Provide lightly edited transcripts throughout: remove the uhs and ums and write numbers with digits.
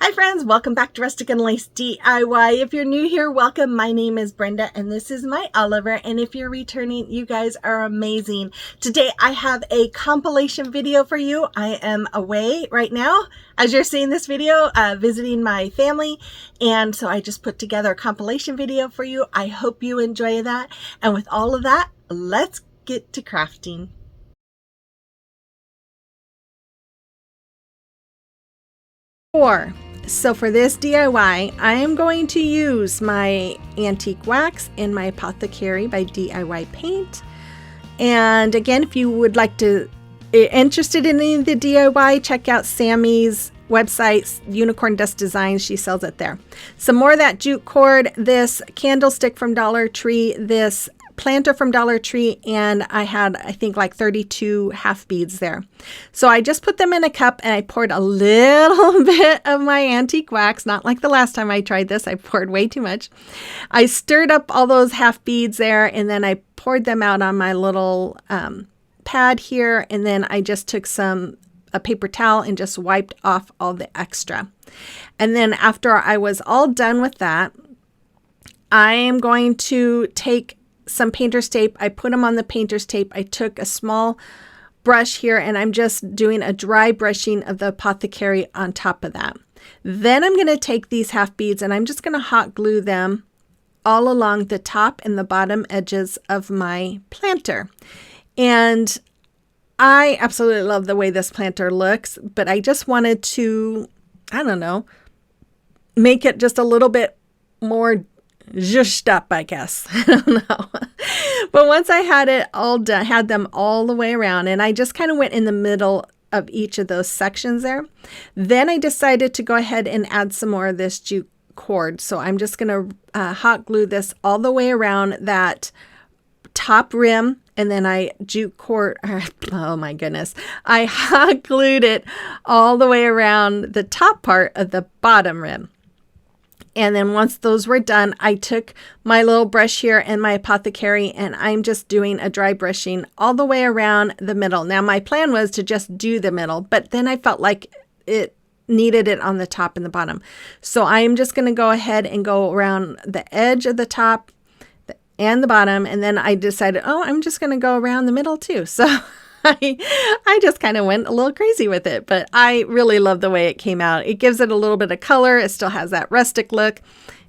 Hi friends, welcome back to Rustic and Lace DIY. If you're new here, welcome. My name is Brenda and this is my Oliver. And if you're returning, you guys are amazing. Today I have a compilation video for you. I am away right now as you're seeing this video, visiting my family. And so I just put together a compilation video for you. I hope you enjoy that. And with all of that, let's get to crafting. So for this DIY, I am going to use my antique wax in my Apothecary by DIY Paint. And again, if you would like to, interested in any of the DIY, check out Sammy's website, Unicorn Dust Designs. She sells it there. Some more of that jute cord, this candlestick from Dollar Tree, this planter from Dollar Tree, and I had, I think, like 32 half beads there. So I just put them in a cup and I poured a little bit of my antique wax, not like the last time I tried this. I poured way too much. I stirred up all those half beads there and then I poured them out on my little pad here, and then I just took a paper towel and just wiped off all the extra. And then after I was all done with that, I am going to take some painter's tape. I put them on the painter's tape. I took a small brush here and I'm just doing a dry brushing of the Apothecary on top of that. Then I'm going to take these half beads and I'm just going to hot glue them all along the top and the bottom edges of my planter. And I absolutely love the way this planter looks, but I just wanted to, I don't know, make it just a little bit more zhushed up, I guess. I don't know. But once I had it all done, had them all the way around, and I just kind of went in the middle of each of those sections there. Then I decided to go ahead and add some more of this jute cord. So I'm just going to hot glue this all the way around that top rim, and then I jute cord, oh my goodness, I hot glued it all the way around the top part of the bottom rim. And then once those were done, I took my little brush here and my Apothecary, and I'm just doing a dry brushing all the way around the middle. Now, my plan was to just do the middle, but then I felt like it needed it on the top and the bottom. So I'm just going to go ahead and go around the edge of the top and the bottom. And then I decided, oh, I'm just going to go around the middle too. So I just kind of went a little crazy with it, but I really love the way it came out. It gives it a little bit of color. It still has that rustic look.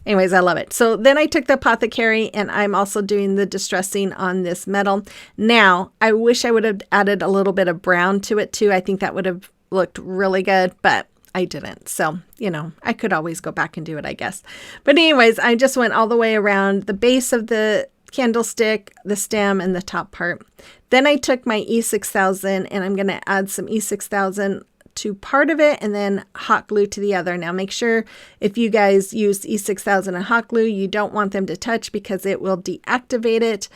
Anyways, I love it. So then I took the Apothecary and I'm also doing the distressing on this metal. Now, I wish I would have added a little bit of brown to it too. I think that would have looked really good, but I didn't. So, you know, I could always go back and do it, I guess. But anyways, I just went all the way around the base of the candlestick, the stem, and the top part. Then I took my E6000 and I'm going to add some E6000 to part of it and then hot glue to the other. Now make sure if you guys use E6000 and hot glue, you don't want them to touch because it will deactivate it.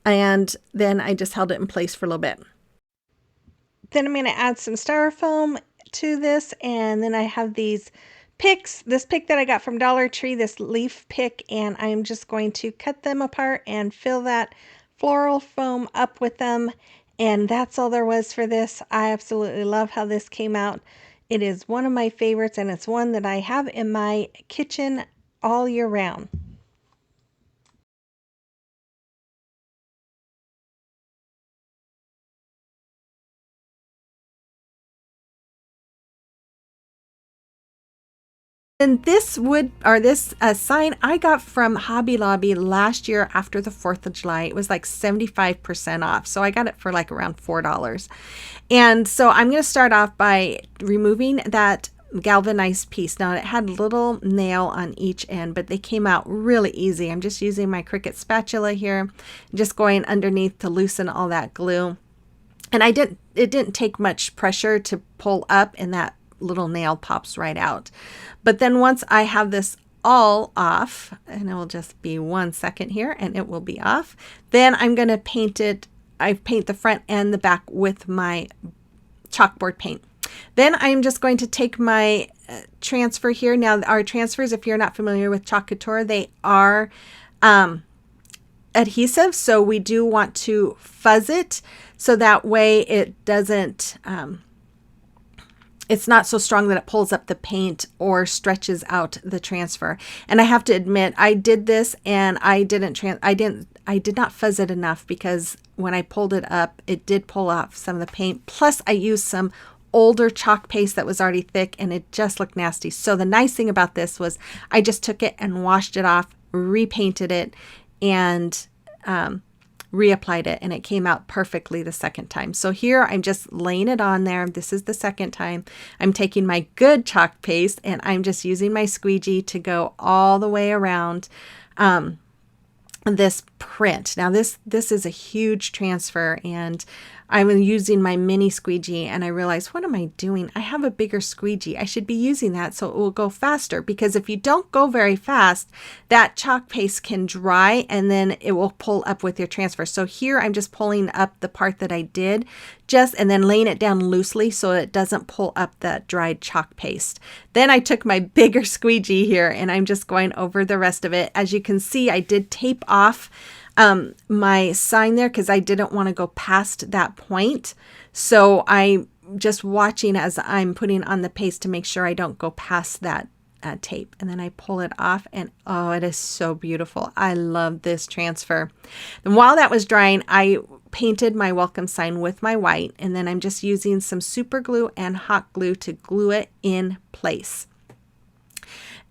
And then I just held it in place for a little bit. Then I'm going to add some styrofoam to this, and then I have these picks, this pick that I got from Dollar Tree, this leaf pick, and I'm just going to cut them apart and fill that floral foam up with them. And that's all there was for this. I absolutely love how this came out. It is one of my favorites, and it's one that I have in my kitchen all year round. And this sign I got from Hobby Lobby last year after the 4th of July. It was like 75% off. So I got it for like around $4. And so I'm going to start off by removing that galvanized piece. Now it had a little nail on each end, but they came out really easy. I'm just using my Cricut spatula here, just going underneath to loosen all that glue. And it didn't take much pressure to pull up, and that little nail pops right out. But then once I have this all off, and it will just be 1 second here and it will be off, then I'm going to paint it. I paint the front and the back with my chalkboard paint. Then I'm just going to take my transfer here. Now our transfers, if you're not familiar with Chalk Couture, they are adhesive, so we do want to fuzz it so that way it doesn't it's not so strong that it pulls up the paint or stretches out the transfer. And I have to admit, I did this and I did not fuzz it enough, because when I pulled it up, it did pull off some of the paint. Plus I used some older chalk paste that was already thick and it just looked nasty. So the nice thing about this was I just took it and washed it off, repainted it, and reapplied it, and it came out perfectly the second time. So here I'm just laying it on there. This is the second time. I'm taking my good chalk paste and I'm just using my squeegee to go all the way around this print. Now this is a huge transfer, and I'm using my mini squeegee, and I realized, what am I doing? I have a bigger squeegee. I should be using that so it will go faster, because if you don't go very fast, that chalk paste can dry and then it will pull up with your transfer. So here I'm just pulling up the part that I did and then laying it down loosely so it doesn't pull up that dried chalk paste. Then I took my bigger squeegee here and I'm just going over the rest of it. As you can see, I did tape off my sign there because I didn't want to go past that point. So I'm just watching as I'm putting on the paste to make sure I don't go past that tape. And then I pull it off, and oh, it is so beautiful. I love this transfer. And while that was drying, I painted my welcome sign with my white, and then I'm just using some super glue and hot glue to glue it in place.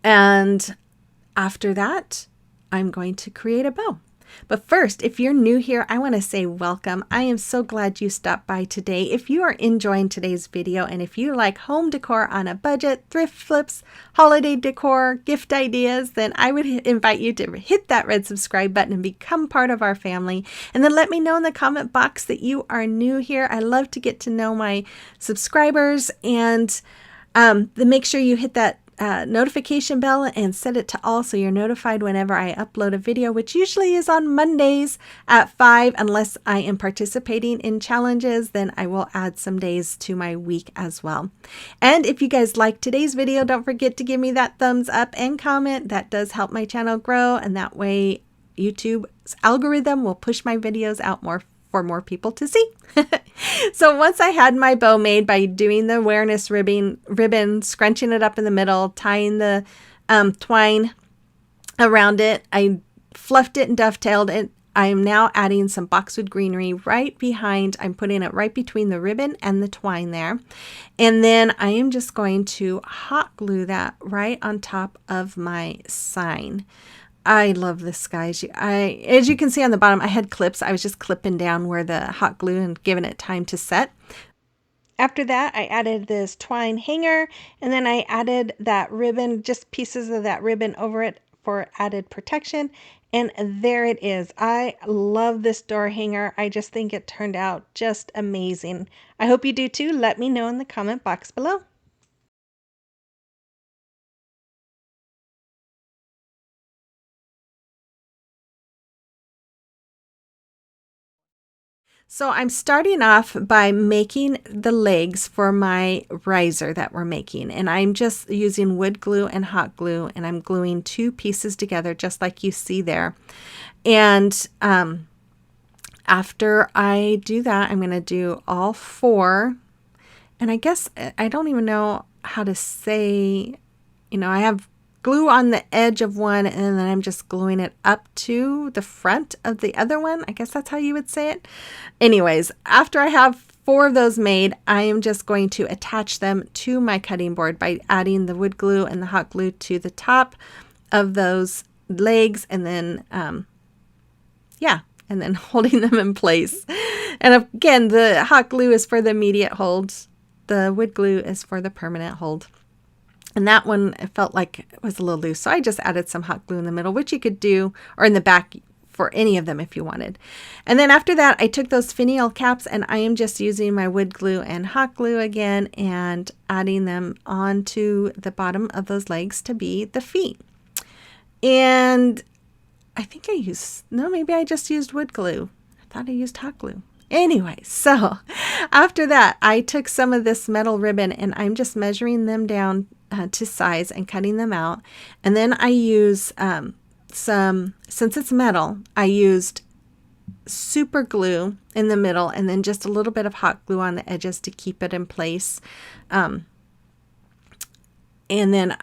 And after that, I'm going to create a bow. But first, if you're new here, I want to say welcome. I am so glad you stopped by today. If you are enjoying today's video, and if you like home decor on a budget, thrift flips, holiday decor, gift ideas, then I would invite you to hit that red subscribe button and become part of our family. And then let me know in the comment box that you are new here. I love to get to know my subscribers, and then make sure you hit that notification bell and set it to all so you're notified whenever I upload a video, which usually is on Mondays at 5. Unless I am participating in challenges, then I will add some days to my week as well. And if you guys like today's video, don't forget to give me that thumbs up and comment. That does help my channel grow, and that way YouTube's algorithm will push my videos out for more people to see. So once I had my bow made by doing the awareness ribbon, scrunching it up in the middle, tying the twine around it, I fluffed it and dovetailed it. I am now adding some boxwood greenery right behind. I'm putting it right between the ribbon and the twine there. And then I am just going to hot glue that right on top of my sign. I love this, guys. As you can see on the bottom, I had clips. I was just clipping down where the hot glue and giving it time to set. After that, I added this twine hanger, and then I added that ribbon, just pieces of that ribbon over it for added protection. And there it is. I love this door hanger. I just think it turned out just amazing. I hope you do too. Let me know in the comment box below. So I'm starting off by making the legs for my riser that we're making, and I'm just using wood glue and hot glue, and I'm gluing 2 pieces together just like you see there. And after I do that, I'm going to do all 4, and I guess I don't even know how to say, I have glue on the edge of one, and then I'm just gluing it up to the front of the other one. I guess that's how you would say it. Anyways, after I have 4 of those made, I am just going to attach them to my cutting board by adding the wood glue and the hot glue to the top of those legs, and then and then holding them in place. And again, the hot glue is for the immediate hold. The wood glue is for the permanent hold. And that one, it felt like it was a little loose, so I just added some hot glue in the middle, which you could do, or in the back for any of them if you wanted. And then after that, I took those finial caps, and I am just using my wood glue and hot glue again and adding them onto the bottom of those legs to be the feet. And I think maybe I just used wood glue. I thought I used hot glue. Anyway, so after that, I took some of this metal ribbon, and I'm just measuring them down to size and cutting them out. And then I use since it's metal, I used super glue in the middle, and then just a little bit of hot glue on the edges to keep it in place. And then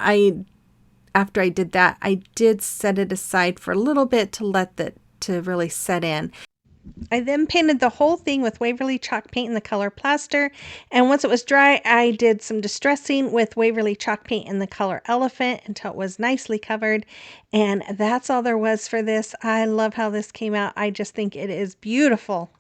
after I did that, I did set it aside for a little bit to let that to really set in. I then painted the whole thing with Waverly chalk paint in the color plaster, and once it was dry, I did some distressing with Waverly chalk paint in the color elephant until it was nicely covered. And that's all there was for this. I love how this came out. I just think it is beautiful.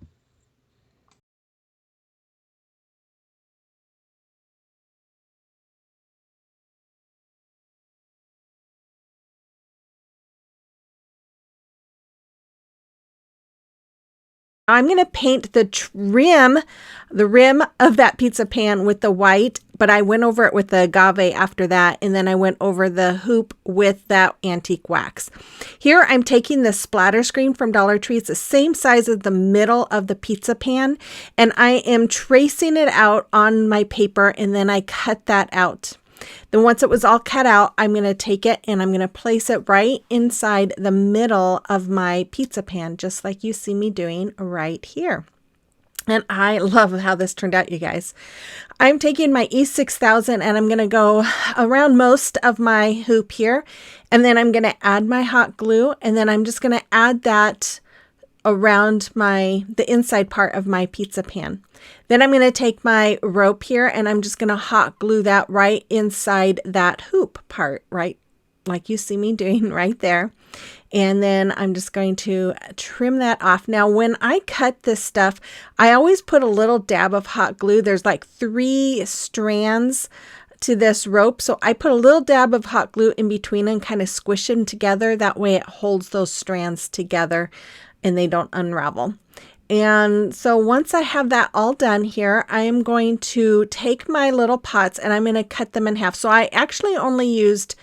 I'm going to paint the rim of that pizza pan with the white, but I went over it with the agave after that, and then I went over the hoop with that antique wax. Here I'm taking the splatter screen from Dollar Tree. It's the same size as the middle of the pizza pan, and I am tracing it out on my paper, and then I cut that out. Then once it was all cut out, I'm going to take it and I'm going to place it right inside the middle of my pizza pan, just like you see me doing right here. And I love how this turned out, you guys. I'm taking my E6000 and I'm going to go around most of my hoop here. And then I'm going to add my hot glue, and then I'm just going to add that around the inside part of my pizza pan. Then I'm going to take my rope here and I'm just going to hot glue that right inside that hoop part, right like you see me doing right there. And then I'm just going to trim that off. Now, when I cut this stuff, I always put a little dab of hot glue. There's like 3 strands to this rope. So I put a little dab of hot glue in between and kind of squish them together. That way it holds those strands together and they don't unravel. And so once I have that all done here, I am going to take my little pots and I'm going to cut them in half. So I actually only used,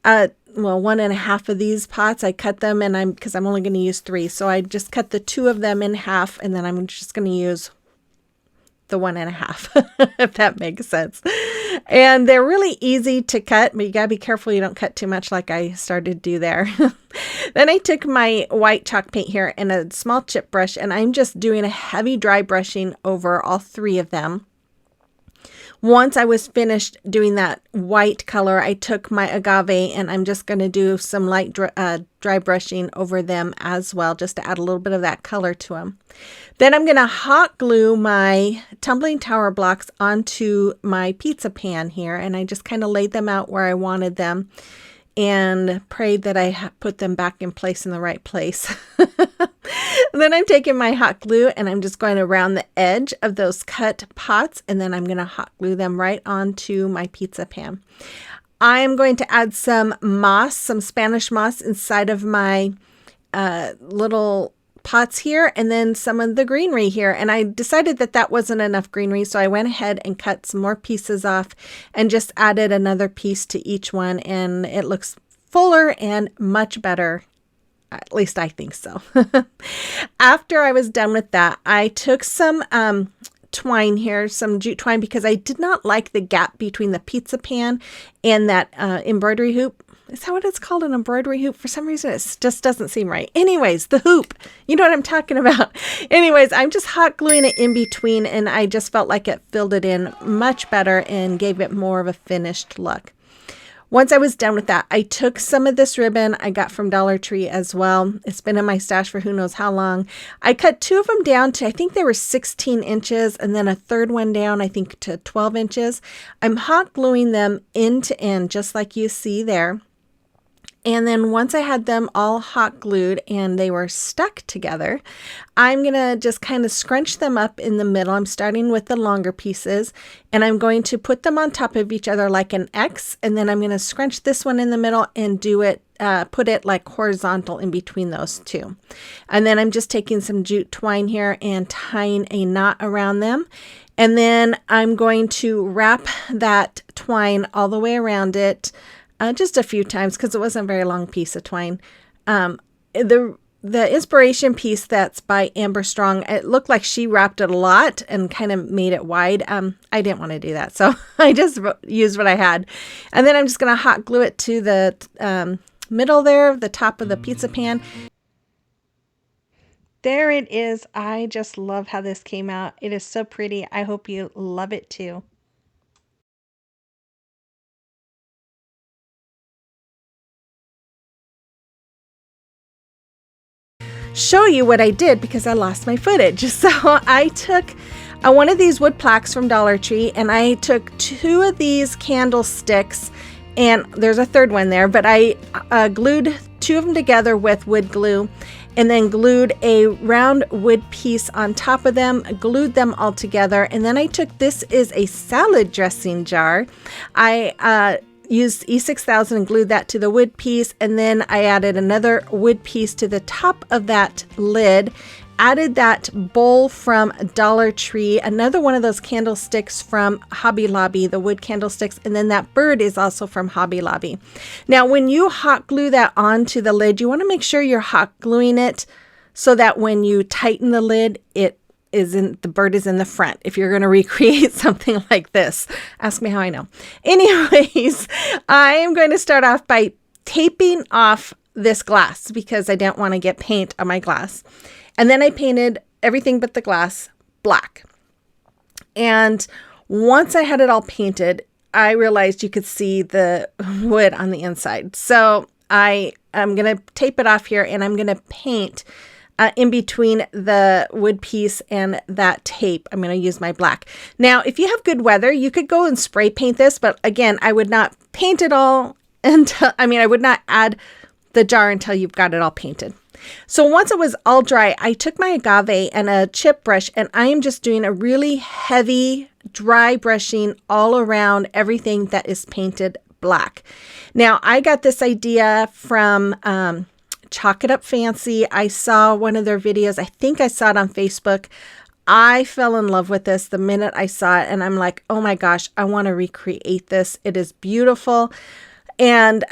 1.5 of these pots. I cut them because I'm only going to use 3. So I just cut the 2 of them in half, and then I'm just going to use the 1.5, if that makes sense. And they're really easy to cut, but you gotta be careful you don't cut too much like I started to do there. Then I took my white chalk paint here and a small chip brush, and I'm just doing a heavy dry brushing over all 3 of them. Once I was finished doing that white color, I took my agave and I'm just going to do some light dry brushing over them as well, just to add a little bit of that color to them. Then I'm going to hot glue my tumbling tower blocks onto my pizza pan here, and I just kind of laid them out where I wanted them and prayed that I put them back in place in the right place. Then I'm taking my hot glue and I'm just going around the edge of those cut pots, and then I'm going to hot glue them right onto my pizza pan. I'm going to add some moss, some Spanish moss inside of my little pots here, and then some of the greenery here. And I decided that that wasn't enough greenery, so I went ahead and cut some more pieces off and just added another piece to each one, and it looks fuller and much better. At least I think so. After I was done with that, I took some twine here, some jute twine, because I did not like the gap between the pizza pan and that embroidery hoop. Is that what it's called, an embroidery hoop? For some reason, it just doesn't seem right. Anyways, the hoop, you know what I'm talking about. Anyways, I'm just hot gluing it in between, and I just felt like it filled it in much better and gave it more of a finished look. Once I was done with that, I took some of this ribbon I got from Dollar Tree as well. It's been in my stash for who knows how long. I cut 2 of them down to, I think they were 16 inches, and then a third one down, I think, to 12 inches. I'm hot gluing them end to end, just like you see there. And then once I had them all hot glued and they were stuck together, I'm going to just kind of scrunch them up in the middle. I'm starting with the longer pieces, and I'm going to put them on top of each other like an X, and then I'm going to scrunch this one in the middle and do it, put it like horizontal in between those 2. And then I'm just taking some jute twine here and tying a knot around them. And then I'm going to wrap that twine all the way around it. Just a few times, because it wasn't a very long piece of twine. The inspiration piece that's by Amber Strong, it looked like she wrapped it a lot and kind of made it wide. I didn't want to do that, so I just used what I had. And then I'm just going to hot glue it to the middle there, the top of the pizza pan. There it is. I just love how this came out. It is so pretty. I hope you love it too. show you what I did because I lost my footage. So I took one of these wood plaques from Dollar Tree, and I took 2 of these candlesticks, and there's a third one there, but I glued 2 of them together with wood glue, and then glued a round wood piece on top of them, glued them all together. And then I took, this is a salad dressing jar. I used E6000 and glued that to the wood piece, and then I added another wood piece to the top of that lid, added that bowl from Dollar Tree, another one of those candlesticks from Hobby Lobby, the wood candlesticks, and then that bird is also from Hobby Lobby. Now, when you hot glue that onto the lid, you want to make sure you're hot gluing it so that when you tighten the lid, the bird is in the front. If you're going to recreate something like this, ask me how I know. Anyways, I am going to start off by taping off this glass because I didn't want to get paint on my glass. And then I painted everything but the glass black. And once I had it all painted, I realized you could see the wood on the inside. So I am going to tape it off here, and I'm going to paint in between the wood piece and that tape. I'm going to use my black. Now, if you have good weather, you could go and spray paint this. But again, I would not paint it all until, I would not add the jar until you've got it all painted. So once it was all dry, I took my agave and a chip brush, and I am just doing a really heavy dry brushing all around everything that is painted black. Now, I got this idea from Chalk It Up Fancy. I saw one of their videos. I think I saw it on Facebook. I fell in love with this the minute I saw it, and I'm like, oh my gosh, I want to recreate this. It is beautiful. And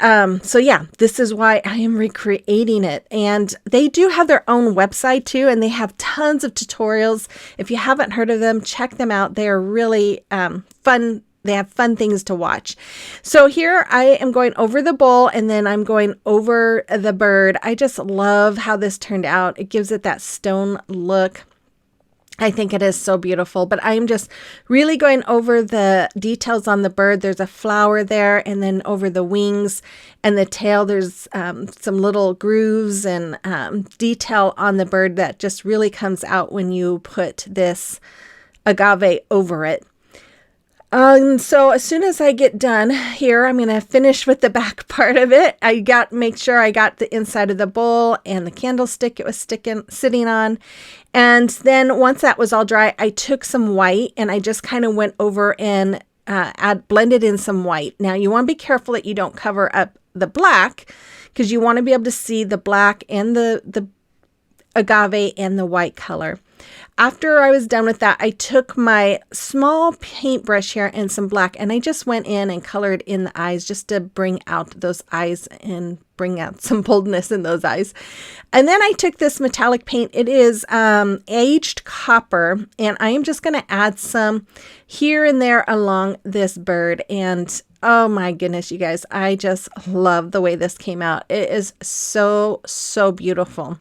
so yeah, this is why I am recreating it. And they do have their own website too, and they have tons of tutorials. If you haven't heard of them, check them out. They are really fun. They have fun things to watch. So here I am going over the bowl, and then I'm going over the bird. I just love how this turned out. It gives it that stone look. I think it is so beautiful, but I'm just really going over the details on the bird. There's a flower there, and then over the wings and the tail, there's some little grooves and detail on the bird that just really comes out when you put this agave over it. So as soon as I get done here, I'm going to finish with the back part of it. Make sure I got the inside of the bowl and the candlestick it was sitting on. And then once that was all dry, I took some white and I just kind of went over and blended in some white. Now you want to be careful that you don't cover up the black, because you want to be able to see the black and the agave and the white color. After I was done with that, I took my small paintbrush here and some black, and I just went in and colored in the eyes just to bring out those eyes and bring out some boldness in those eyes. And then I took this metallic paint. It is aged copper, and I am just going to add some here and there along this bird. And oh my goodness, you guys, I just love the way this came out. It is so, so beautiful.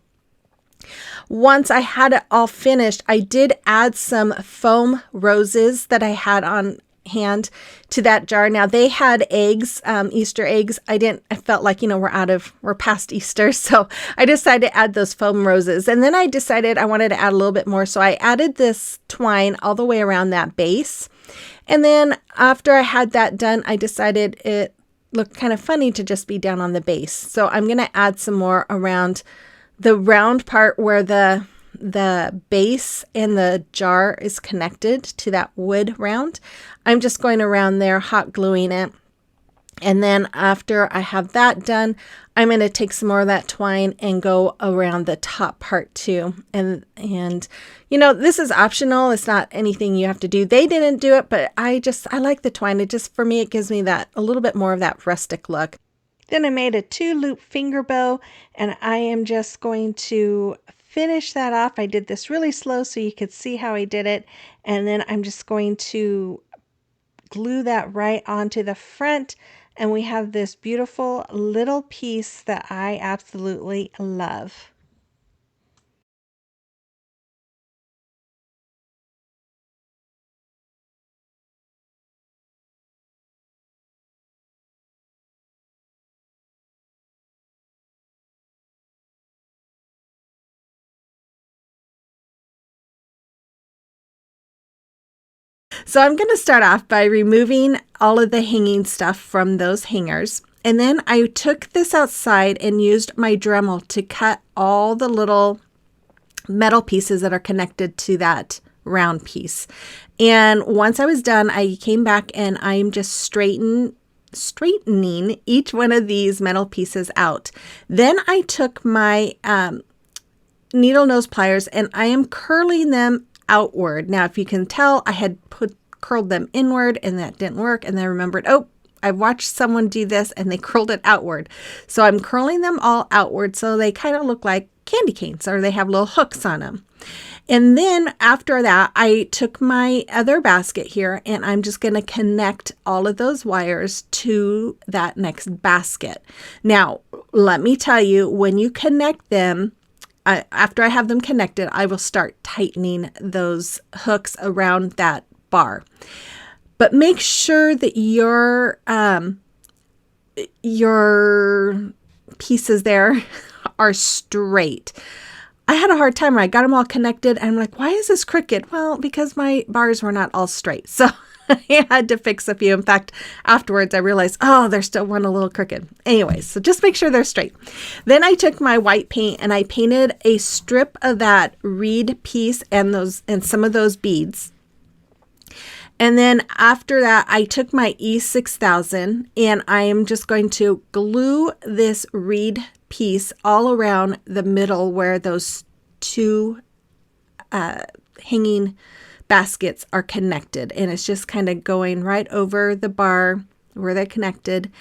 Once I had it all finished, I did add some foam roses that I had on hand to that jar. Now they had eggs, Easter eggs. I felt like, we're past Easter. So I decided to add those foam roses. And then I decided I wanted to add a little bit more. So I added this twine all the way around that base. And then after I had that done, I decided it looked kind of funny to just be down on the base. So I'm going to add some more around the round part where the base and the jar is connected to that wood round. I'm just going around there, hot gluing it. And then after I have that done, I'm going to take some more of that twine and go around the top part too. And this is optional. It's not anything you have to do. They didn't do it, but I like the twine. For me, it gives me that a little bit more of that rustic look. Then I made a 2-loop finger bow, and I am just going to finish that off. I did this really slow so you could see how I did it. And then I'm just going to glue that right onto the front. And we have this beautiful little piece that I absolutely love. So I'm going to start off by removing all of the hanging stuff from those hangers. And then I took this outside and used my Dremel to cut all the little metal pieces that are connected to that round piece. And once I was done, I came back and I'm just straightening each one of these metal pieces out. Then I took my needle nose pliers and I am curling them outward. Now, if you can tell, I had curled them inward and that didn't work. And then I remembered, oh, I watched someone do this and they curled it outward. So I'm curling them all outward so they kind of look like candy canes, or they have little hooks on them. And then after that, I took my other basket here and I'm just going to connect all of those wires to that next basket. Now, let me tell you, when you connect them, after I have them connected, I will start tightening those hooks around that bar. But make sure that your pieces there are straight. I had a hard time when I got them all connected and I'm like, why is this crooked? Well, because my bars were not all straight. So I had to fix a few. In fact, afterwards I realized, oh, there's still one a little crooked. Anyways, so just make sure they're straight. Then I took my white paint and I painted a strip of that reed piece and some of those beads. And then after that, I took my E6000 and I am just going to glue this reed piece all around the middle where those two hanging baskets are connected. And it's just kind of going right over the bar where they're connected.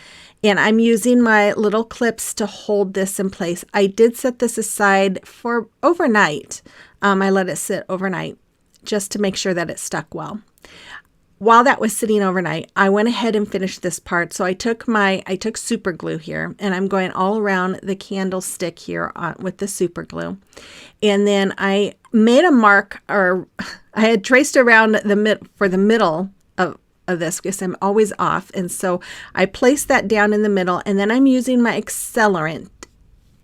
And I'm using my little clips to hold this in place. I did set this aside for overnight. I let it sit overnight just to make sure that it stuck well. While that was sitting overnight, I went ahead and finished this part. So I took super glue here and I'm going all around the candlestick here with the super glue. And then I made a mark, or I had traced around for the middle of this because I'm always off. And so I placed that down in the middle and then I'm using my accelerant.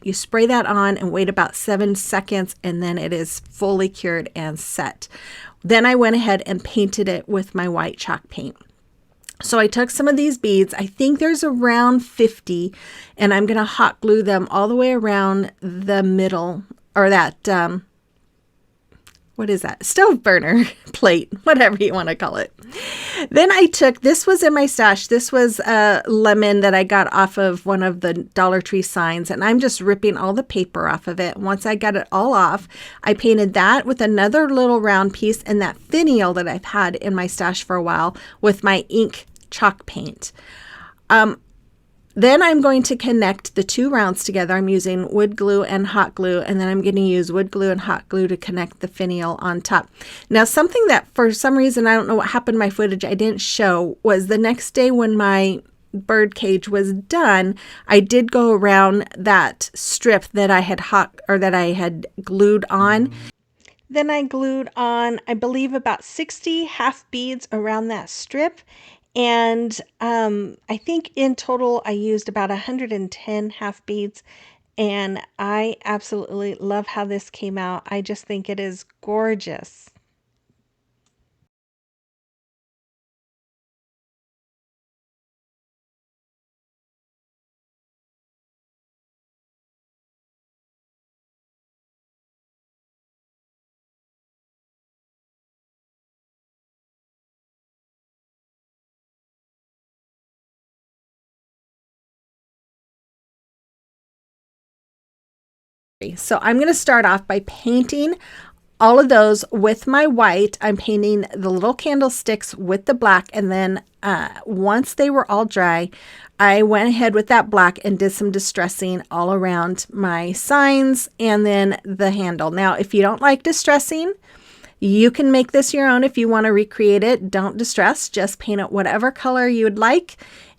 You spray that on and wait about 7 seconds and then it is fully cured and set. Then I went ahead and painted it with my white chalk paint. So I took some of these beads, I think there's around 50, and I'm going to hot glue them all the way around the middle, or that, what is that? Stove burner plate, whatever you want to call it. Then I took, this was in my stash, this was a lemon that I got off of one of the Dollar Tree signs, and I'm just ripping all the paper off of it. Once I got it all off, I painted that with another little round piece and that finial that I've had in my stash for a while with my ink chalk paint. Then I'm going to connect the two rounds together. I'm using wood glue and hot glue, and then I'm going to use wood glue and hot glue to connect the finial on top. Now, something that for some reason, I don't know what happened in my footage, I didn't show, was the next day when my bird cage was done, I did go around that strip that I had glued on. Then I glued on, I believe, about 60 half beads around that strip. And I think in total I used about 110 half beads, and I absolutely love how this came out. I just think it is gorgeous. So I'm going to start off by painting all of those with my white. I'm painting the little candlesticks with the black, and then once they were all dry, I went ahead with that black and did some distressing all around my signs and then the handle. Now, if you don't like distressing, you can make this your own if you want to recreate it. Don't distress, just paint it whatever color you would like,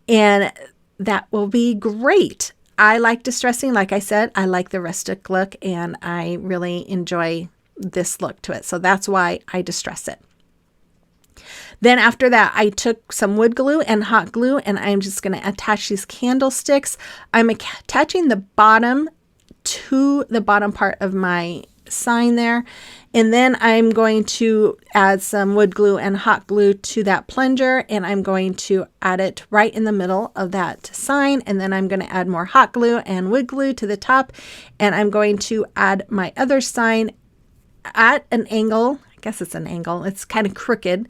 and that will be great. I like distressing. Like I said, I like the rustic look, and I really enjoy this look to it. So that's why I distress it. Then after that, I took some wood glue and hot glue, and I'm just going to attach these candlesticks. I'm attaching the bottom to the bottom part of my sign there. And then I'm going to add some wood glue and hot glue to that plunger, and I'm going to add it right in the middle of that sign. And then I'm going to add more hot glue and wood glue to the top, and I'm going to add my other sign at an angle. I guess it's an angle. It's kind of crooked,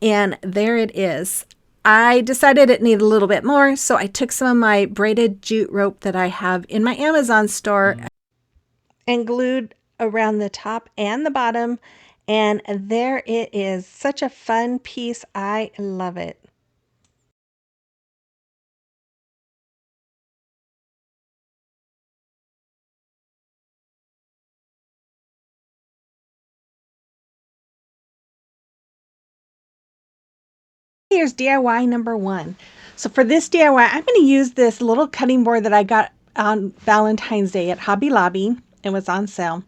and there it is. I decided it needed a little bit more, so I took some of my braided jute rope that I have in my Amazon store and glued around the top and the bottom, and there it is. Such a fun piece. I love it. Here's DIY number 1. So for this DIY, I'm going to use this little cutting board that I got on Valentine's Day at Hobby Lobby. It was on sale.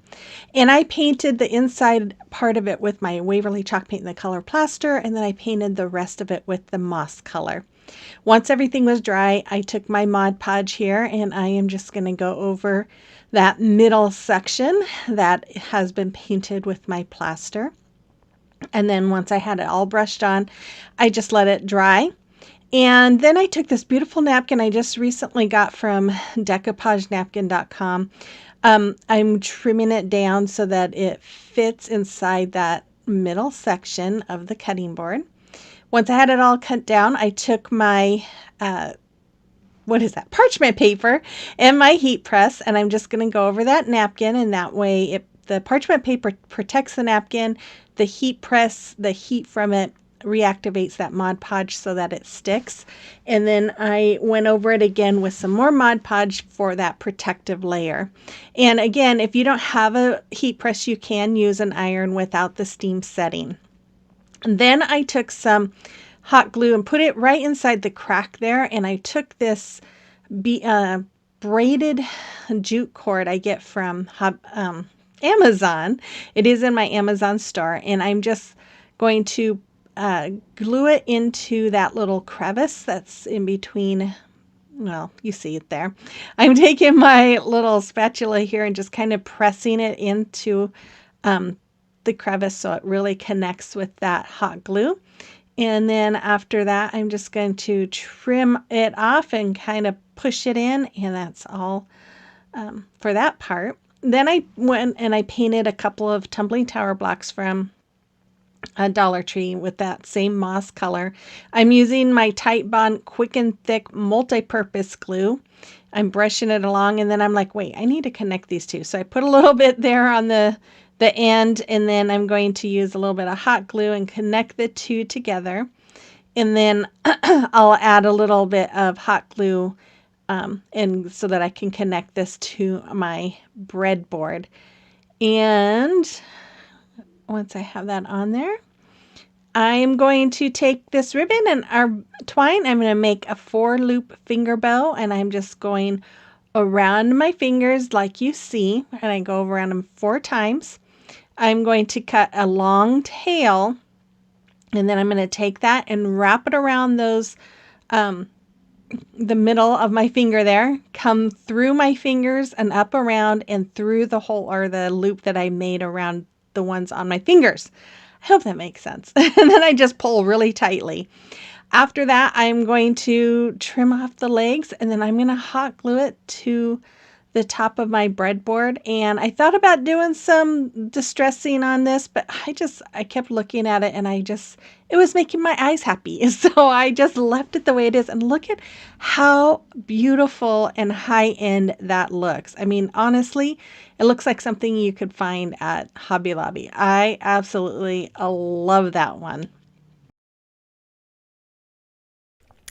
And I painted the inside part of it with my Waverly chalk paint in the color plaster, and then I painted the rest of it with the moss color. Once everything was dry, I took my Mod Podge here, and I am just going to go over that middle section that has been painted with my plaster. And then once I had it all brushed on, I just let it dry. And then I took this beautiful napkin I just recently got from decoupagenapkin.com. I'm trimming it down so that it fits inside that middle section of the cutting board. Once I had it all cut down, I took my parchment paper and my heat press, and I'm just going to go over that napkin, and that way the parchment paper protects the napkin. The heat press, the heat from it reactivates that Mod Podge so that it sticks. And then I went over it again with some more Mod Podge for that protective layer. And again, if you don't have a heat press, you can use an iron without the steam setting. And then I took some hot glue and put it right inside the crack there, and I took this braided jute cord I get from Amazon. It is in my Amazon store, and I'm just going to glue it into that little crevice that's in between. Well, you see it there. I'm taking my little spatula here and just kind of pressing it into the crevice so it really connects with that hot glue. And then after that, I'm just going to trim it off and kind of push it in, and that's all for that part. Then I went and I painted a couple of tumbling tower blocks from a Dollar Tree with that same moss color. I'm using my Tight Bond Quick and Thick multi-purpose glue. I'm brushing it along, and then I'm like, wait, I need to connect these two. So I put a little bit there on the end, and then I'm going to use a little bit of hot glue and connect the two together. And then I'll add a little bit of hot glue and so that I can connect this to my breadboard. And once I have that on there, I'm going to take this ribbon and our twine. I'm going to make a 4-loop finger bow, and I'm just going around my fingers like you see, and I go around them 4 times. I'm going to cut a long tail, and then I'm going to take that and wrap it around those the middle of my finger there, come through my fingers and up around and through the hole or the loop that I made around the ones on my fingers. I hope that makes sense. And then I just pull really tightly. After that, I'm going to trim off the legs, and then I'm going to hot glue it to the top of my breadboard. And I thought about doing some distressing on this, but I kept looking at it, and it was making my eyes happy. So I just left it the way it is, and look at how beautiful and high-end that looks. I mean, honestly, it looks like something you could find at Hobby Lobby. I absolutely love that one.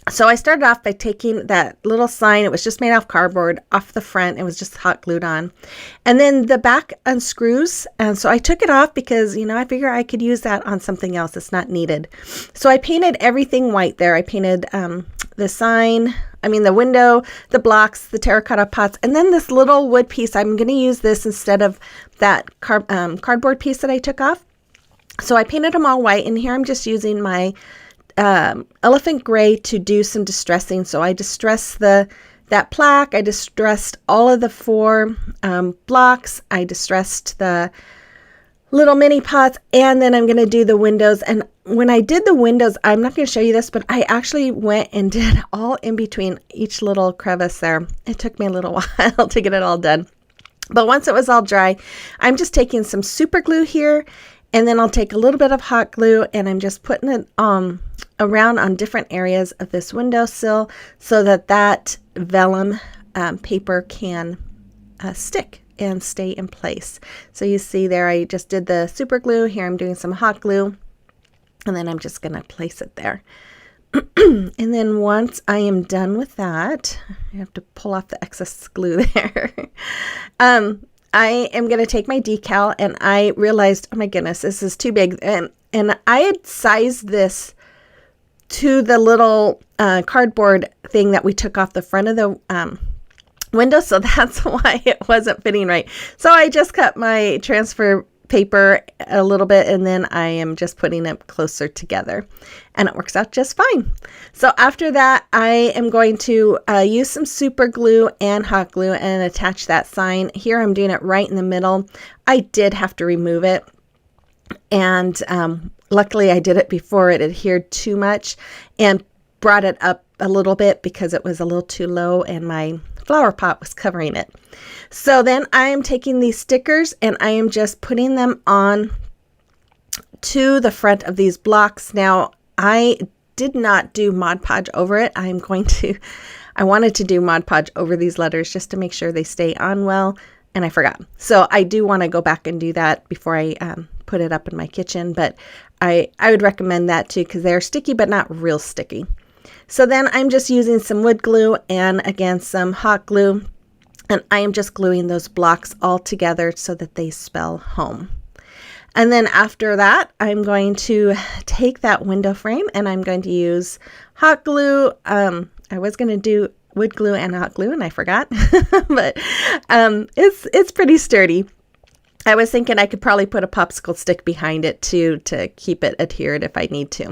So I started off by taking that little sign. It was just made off cardboard off the front. It was just hot glued on. And then the back unscrews. And so I took it off because, I figure I could use that on something else that's not needed. So I painted everything white there. I painted the sign, the window, the blocks, the terracotta pots, and then this little wood piece. I'm going to use this instead of that cardboard piece that I took off. So I painted them all white. And here I'm just using my elephant gray to do some distressing. So I distressed that plaque. I distressed all of the 4 blocks. I distressed the little mini pots, and then I'm going to do the windows. And when I did the windows, I'm not going to show you this, but I actually went and did all in between each little crevice there. It took me a little while to get it all done. But once it was all dry, I'm just taking some super glue here, and then I'll take a little bit of hot glue, and I'm just putting it around on different areas of this windowsill so that that vellum paper can stick and stay in place. So you see there, I just did the super glue. Here I'm doing some hot glue, and then I'm just going to place it there. And then once I am done with that, I have to pull off the excess glue there. I am going to take my decal, and I realized, oh my goodness, this is too big. And I had sized this to the little cardboard thing that we took off the front of the window, so that's why it wasn't fitting right. So I just cut my transfer paper a little bit, and then I am just putting it closer together, and it works out just fine. So after that, I am going to use some super glue and hot glue and attach that sign. Here I'm doing it right in the middle. I did have to remove it, and luckily I did it before it adhered too much and brought it up a little bit because it was a little too low and my flower pot was covering it. So then I am taking these stickers and I am just putting them on to the front of these blocks. Now, I did not do Mod Podge over it. I wanted to do Mod Podge over these letters just to make sure they stay on well, and I forgot. So I do want to go back and do that before I put it up in my kitchen, but I would recommend that too because they're sticky but not real sticky. So then I'm just using some wood glue and again some hot glue, and I am just gluing those blocks all together so that they spell home. And then after that, I'm going to take that window frame and I'm going to use hot glue. I was going to do wood glue and hot glue and I forgot, but it's pretty sturdy. I was thinking I could probably put a popsicle stick behind it too to keep it adhered if I need to.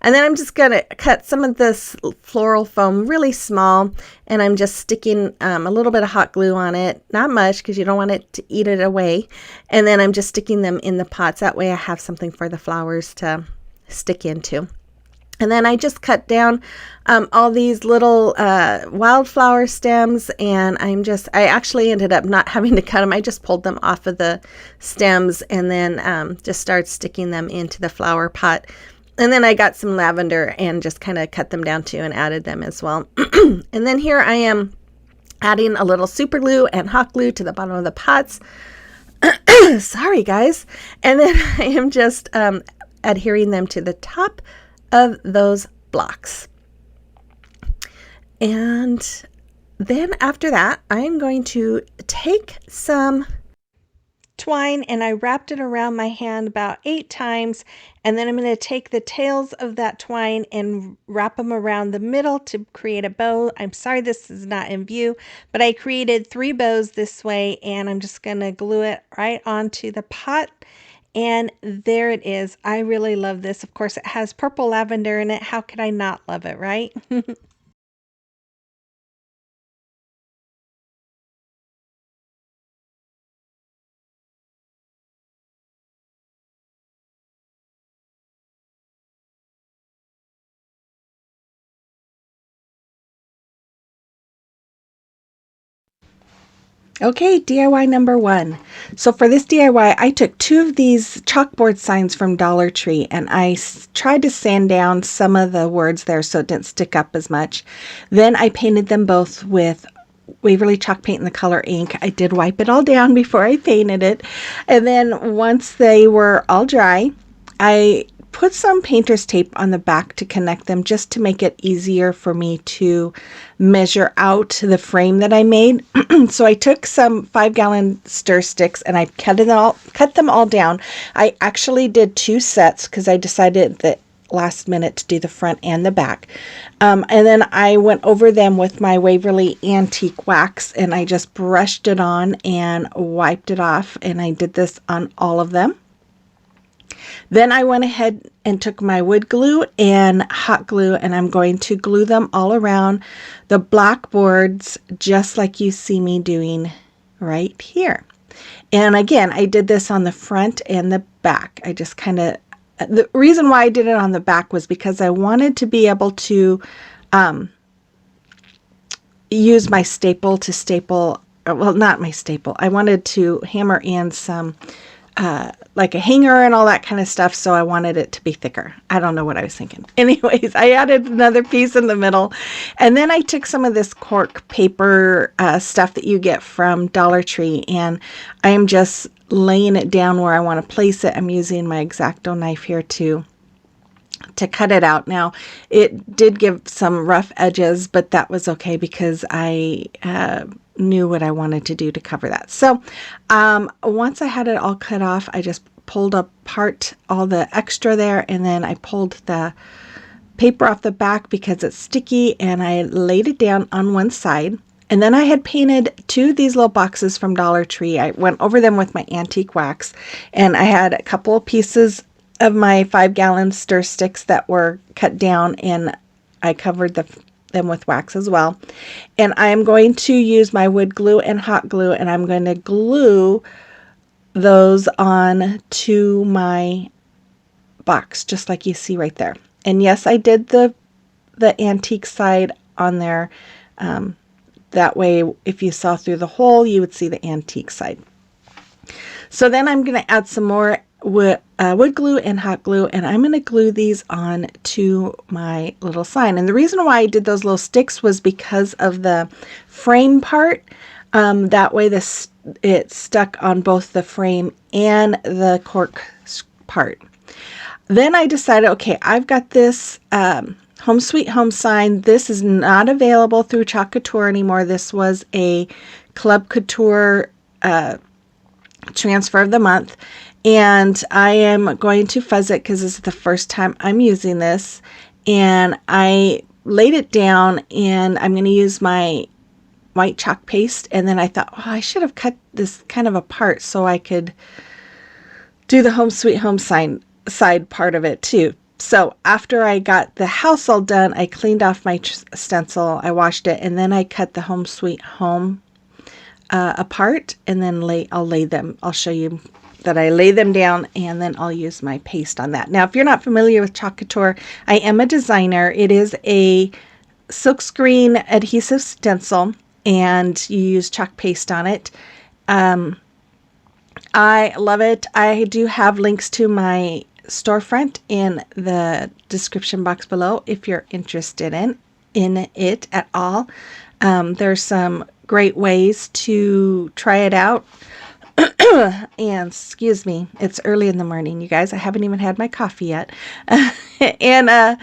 And then I'm just going to cut some of this floral foam really small, and I'm just sticking a little bit of hot glue on it. Not much because you don't want it to eat it away. And then I'm just sticking them in the pots. That way I have something for the flowers to stick into. And then I just cut down all these little wildflower stems, and I actually ended up not having to cut them. I just pulled them off of the stems and then just started sticking them into the flower pot. And then I got some lavender and just kind of cut them down too and added them as well. And then here I am adding a little super glue and hot glue to the bottom of the pots. Sorry, guys. And then I am just adhering them to the top of those blocks. And then after that, I'm going to take some twine and I wrapped it around my hand about 8 times, and then I'm going to take the tails of that twine and wrap them around the middle to create a bow. I'm sorry this is not in view, but I created 3 bows this way, and I'm just going to glue it right onto the pot. And there it is. I really love this. Of course, it has purple lavender in it. How could I not love it, right? Okay, DIY number 1. So for this DIY, I took 2 of these chalkboard signs from Dollar Tree, and I tried to sand down some of the words there so it didn't stick up as much. Then I painted them both with Waverly chalk paint in the color ink. I did wipe it all down before I painted it. And then once they were all dry, I put some painter's tape on the back to connect them just to make it easier for me to measure out the frame that I made. So I took some 5-gallon stir sticks and I cut them all down. I actually did 2 sets because I decided that last minute to do the front and the back. And then I went over them with my Waverly antique wax and I just brushed it on and wiped it off, and I did this on all of them. Then I went ahead and took my wood glue and hot glue, and I'm going to glue them all around the blackboards just like you see me doing right here. And again, I did this on the front and the back. I just kind of, the reason why I did it on the back was because I wanted to be able to use my staple to staple, well, not my staple. I wanted to hammer in some like a hanger and all that kind of stuff, so I wanted it to be thicker. I don't know what I was thinking. Anyways, I added another piece in the middle, and then I took some of this cork paper stuff that you get from Dollar Tree, and I am just laying it down where I want to place it. I'm using my X-Acto knife here to cut it out. Now, it did give some rough edges, but that was okay because I knew what I wanted to do to cover that. So once I had it all cut off, I just pulled apart all the extra there, and then I pulled the paper off the back because it's sticky, and I laid it down on one side. And then I had painted two of these little boxes from Dollar Tree. I went over them with my antique wax, and I had a couple of pieces of my 5-gallon stir sticks that were cut down, and I covered them with wax as well. And I'm going to use my wood glue and hot glue, and I'm going to glue those on to my box, just like you see right there. And yes, I did the antique side on there. That way, if you saw through the hole, you would see the antique side. So then I'm going to add some more wood glue and hot glue, and I'm going to glue these on to my little sign. And the reason why I did those little sticks was because of the frame part. That way it stuck on both the frame and the cork part. Then I decided, okay, I've got this Home Sweet Home sign. This is not available through Chalk Couture anymore. This was a Club Couture transfer of the month. And I am going to fuzz it because this is the first time I'm using this. And I laid it down, and I'm going to use my white chalk paste. And then I thought, oh, I should have cut this kind of apart so I could do the Home Sweet Home side part of it too. So after I got the house all done, I cleaned off my stencil, I washed it, and then I cut the Home Sweet Home apart, and then I'll show you that I lay them down, and then I'll use my paste on that. Now, if you're not familiar with Chalk Couture, I am a designer. It is a silkscreen adhesive stencil, and you use chalk paste on it. I love it. I do have links to my storefront in the description box below if you're interested in it at all. There's some great ways to try it out. And excuse me, it's early in the morning, you guys. I haven't even had my coffee yet. And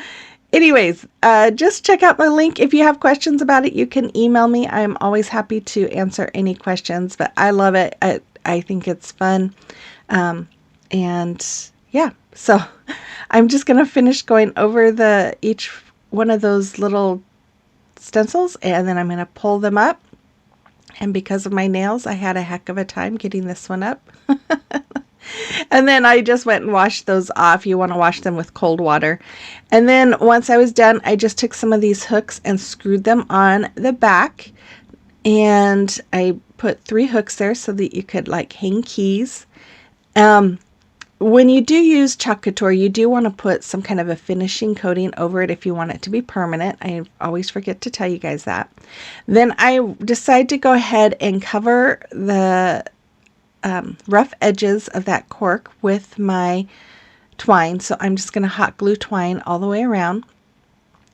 anyways, just check out my link. If you have questions about it, you can email me. I'm always happy to answer any questions, but I love it. I think it's fun. And yeah, so I'm just going to finish going over each one of those little stencils, and then I'm going to pull them up. And because of my nails, I had a heck of a time getting this one up. And then I just went and washed those off. You want to wash them with cold water. And then once I was done, I just took some of these hooks and screwed them on the back. And I put 3 hooks there so that you could like hang keys. When you do use Chalk Couture, you do want to put some kind of a finishing coating over it if you want it to be permanent. I always forget to tell you guys that. Then I decide to go ahead and cover the rough edges of that cork with my twine. So I'm just going to hot glue twine all the way around.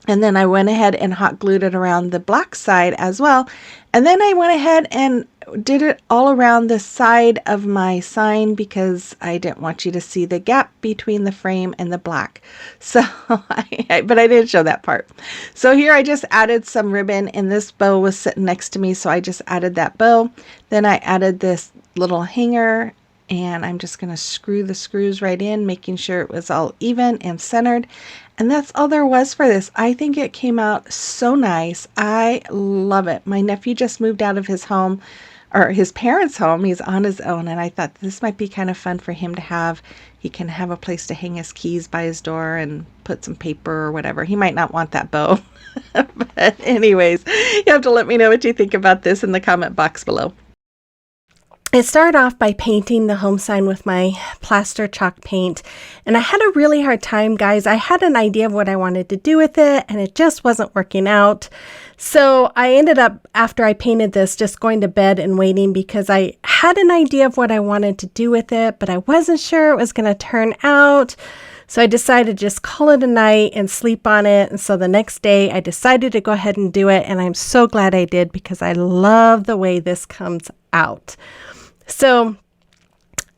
And then I went ahead and hot glued it around the black side as well. And then I went ahead and did it all around the side of my sign because I didn't want you to see the gap between the frame and the black. So, but I didn't show that part. So here I just added some ribbon, and this bow was sitting next to me, so I just added that bow. Then I added this little hanger, and I'm just going to screw the screws right in, making sure it was all even and centered. And that's all there was for this. I think it came out so nice. I love it. My nephew just moved out of his home, or his parents' home. He's on his own, and I thought this might be kind of fun for him to have. He can have a place to hang his keys by his door and put some paper or whatever. He might not want that bow. But anyways, you have to let me know what you think about this in the comment box below. I started off by painting the home sign with my plaster chalk paint, and I had a really hard time, guys. I had an idea of what I wanted to do with it, and it just wasn't working out. So I ended up, after I painted this, just going to bed and waiting because I had an idea of what I wanted to do with it, but I wasn't sure it was going to turn out. So I decided to just call it a night and sleep on it. And so the next day I decided to go ahead and do it. And I'm so glad I did because I love the way this comes out. So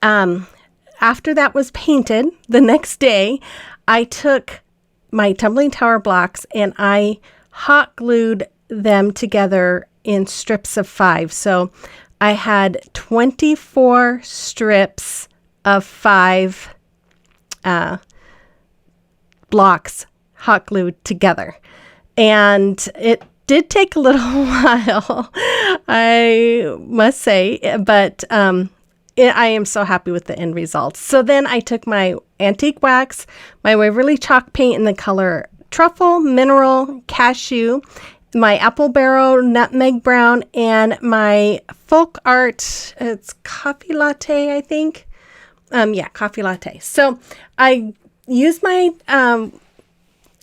after that was painted, the next day I took my tumbling tower blocks and I hot glued them together in strips of 5. So I had 24 strips of 5 blocks hot glued together. And it did take a little while, I must say, but I am so happy with the end results. So then I took my antique wax, my Waverly chalk paint in the color Truffle, Mineral, Cashew, my Apple Barrel, Nutmeg Brown, and my Folk Art, it's Coffee Latte, I think. Yeah, Coffee Latte. So I use my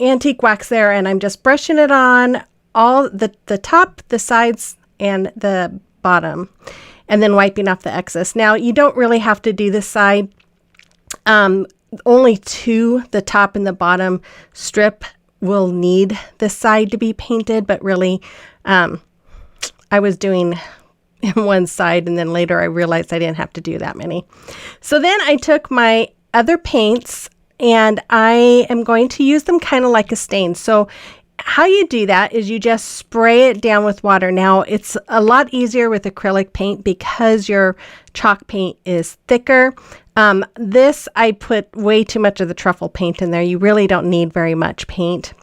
antique wax there, and I'm just brushing it on all the top, the sides, and the bottom, and then wiping off the excess. Now, you don't really have to do this side. Only the top and the bottom strip will need this side to be painted, but really, I was doing one side, and then later I realized I didn't have to do that many. So then I took my other paints, and I am going to use them kind of like a stain. So how you do that is you just spray it down with water. Now, it's a lot easier with acrylic paint because your chalk paint is thicker. This, I put way too much of the truffle paint in there. You really don't need very much paint,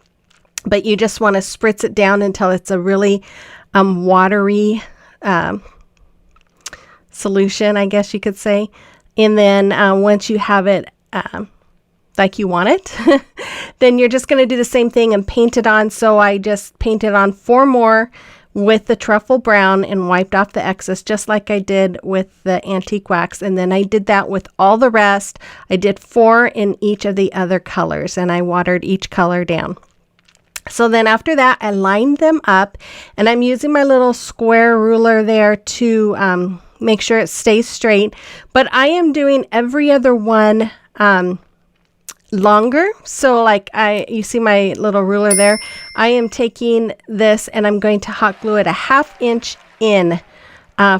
but you just want to spritz it down until it's a really watery solution, I guess you could say. And then once you have it like you want it, then you're just going to do the same thing and paint it on. So I just painted on 4 more with the truffle brown and wiped off the excess, just like I did with the antique wax. And then I did that with all the rest. I did 4 in each of the other colors, and I watered each color down. So then after that, I lined them up, and I'm using my little square ruler there to make sure it stays straight. But I am doing every other one longer. So like you see my little ruler there, I am taking this and I'm going to hot glue it a 1/2 inch in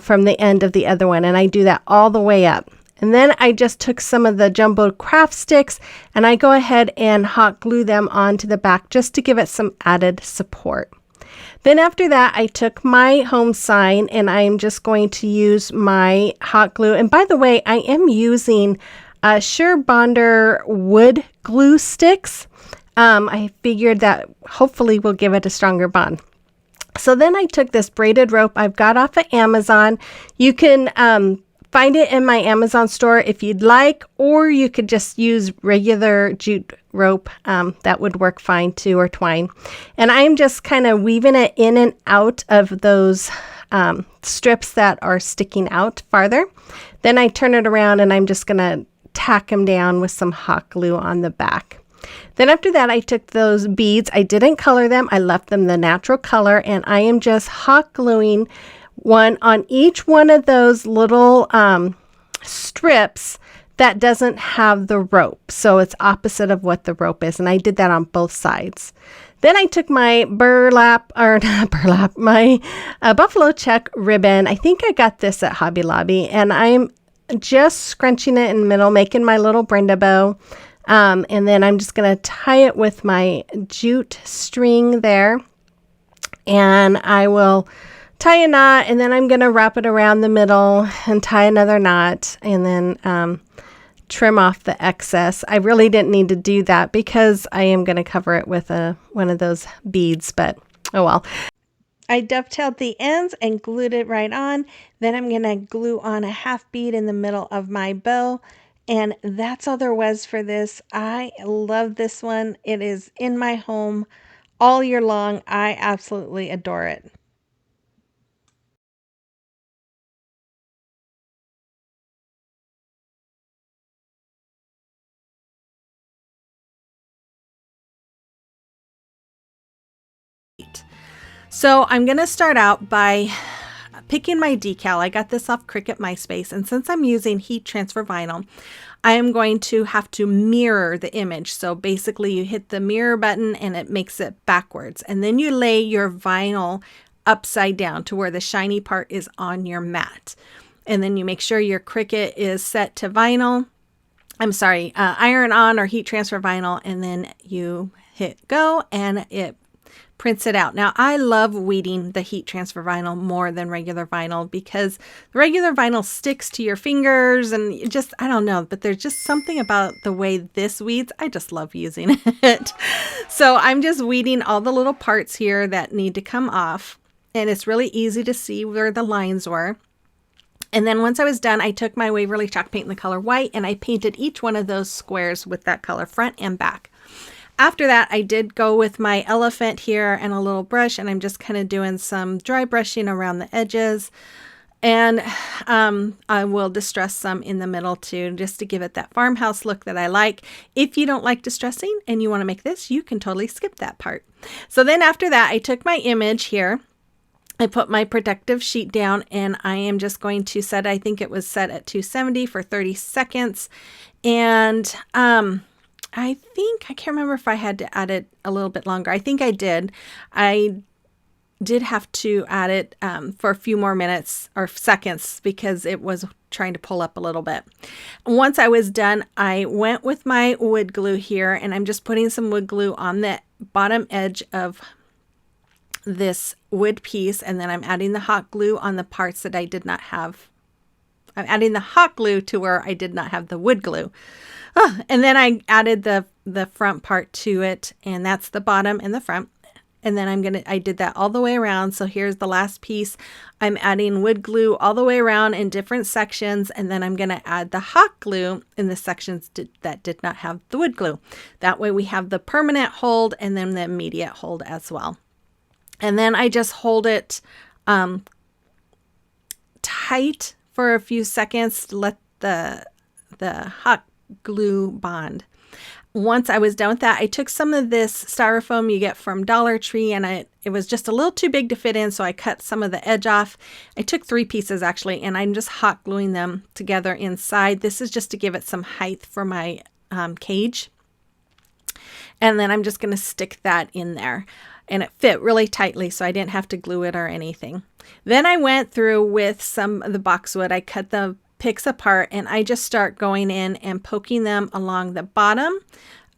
from the end of the other one. And I do that all the way up. And then I just took some of the jumbo craft sticks and I go ahead and hot glue them onto the back just to give it some added support. Then after that, I took my home sign and I am just going to use my hot glue. And by the way, I am using Sure Bonder wood glue sticks. I figured that hopefully will give it a stronger bond. So then I took this braided rope I've got off of Amazon. You can find it in my Amazon store if you'd like, or you could just use regular jute rope. That would work fine too, or twine. And I'm just kind of weaving it in and out of those strips that are sticking out farther. Then I turn it around and I'm just going to tack them down with some hot glue on the back. Then after that, I took those beads. I didn't color them. I left them the natural color, and I am just hot gluing one on each one of those little strips that doesn't have the rope. So it's opposite of what the rope is. And I did that on both sides. Then I took my my buffalo check ribbon. I think I got this at Hobby Lobby, and I'm just scrunching it in the middle, making my little Brenda bow. And then I'm just going to tie it with my jute string there. And I will tie a knot, and then I'm going to wrap it around the middle and tie another knot, and then trim off the excess. I really didn't need to do that because I am going to cover it with one of those beads, but oh well. I dovetailed the ends and glued it right on. Then I'm going to glue on a 1/2 bead in the middle of my bow. And that's all there was for this. I love this one. It is in my home all year long. I absolutely adore it. So I'm going to start out by picking my decal. I got this off Cricut MySpace, and since I'm using heat transfer vinyl, I am going to have to mirror the image. So basically you hit the mirror button and it makes it backwards, and then you lay your vinyl upside down to where the shiny part is on your mat. And then you make sure your Cricut is set to vinyl. Iron on or heat transfer vinyl, and then you hit go and it prints it out. Now, I love weeding the heat transfer vinyl more than regular vinyl because the regular vinyl sticks to your fingers and just, I don't know, but there's just something about the way this weeds. I just love using it. So I'm just weeding all the little parts here that need to come off, and it's really easy to see where the lines were. And then once I was done, I took my Waverly chalk paint in the color white and I painted each one of those squares with that color, front and back. After that, I did go with my elephant here and a little brush, and I'm just kind of doing some dry brushing around the edges. And I will distress some in the middle too, just to give it that farmhouse look that I like. If you don't like distressing and you want to make this, you can totally skip that part. So then after that, I took my image here. I put my protective sheet down, and I am just going to set, I think it was set at 270 for 30 seconds. And I can't remember if I had to add it a little bit longer. I think I did. I did have to add it for a few more minutes or seconds because it was trying to pull up a little bit. Once I was done, I went with my wood glue here, and I'm just putting some wood glue on the bottom edge of this wood piece, and then I'm adding the hot glue on the parts that I did not have. I'm adding the hot glue to where I did not have the wood glue. And then I added the front part to it, and that's the bottom and the front. And then I did that all the way around. So here's the last piece. I'm adding wood glue all the way around in different sections, and then I'm going to add the hot glue in the sections that did not have the wood glue. That way we have the permanent hold and then the immediate hold as well. And then I just hold it tight for a few seconds to let the hot glue bond. Once I was done with that, I took some of this styrofoam you get from Dollar Tree, and it was just a little too big to fit in, so I cut some of the edge off. I took 3 pieces actually, and I'm just hot gluing them together inside. This is just to give it some height for my cage. And then I'm just going to stick that in there. And it fit really tightly, so I didn't have to glue it or anything. Then I went through with some of the boxwood. I cut the picks apart, and I just start going in and poking them along the bottom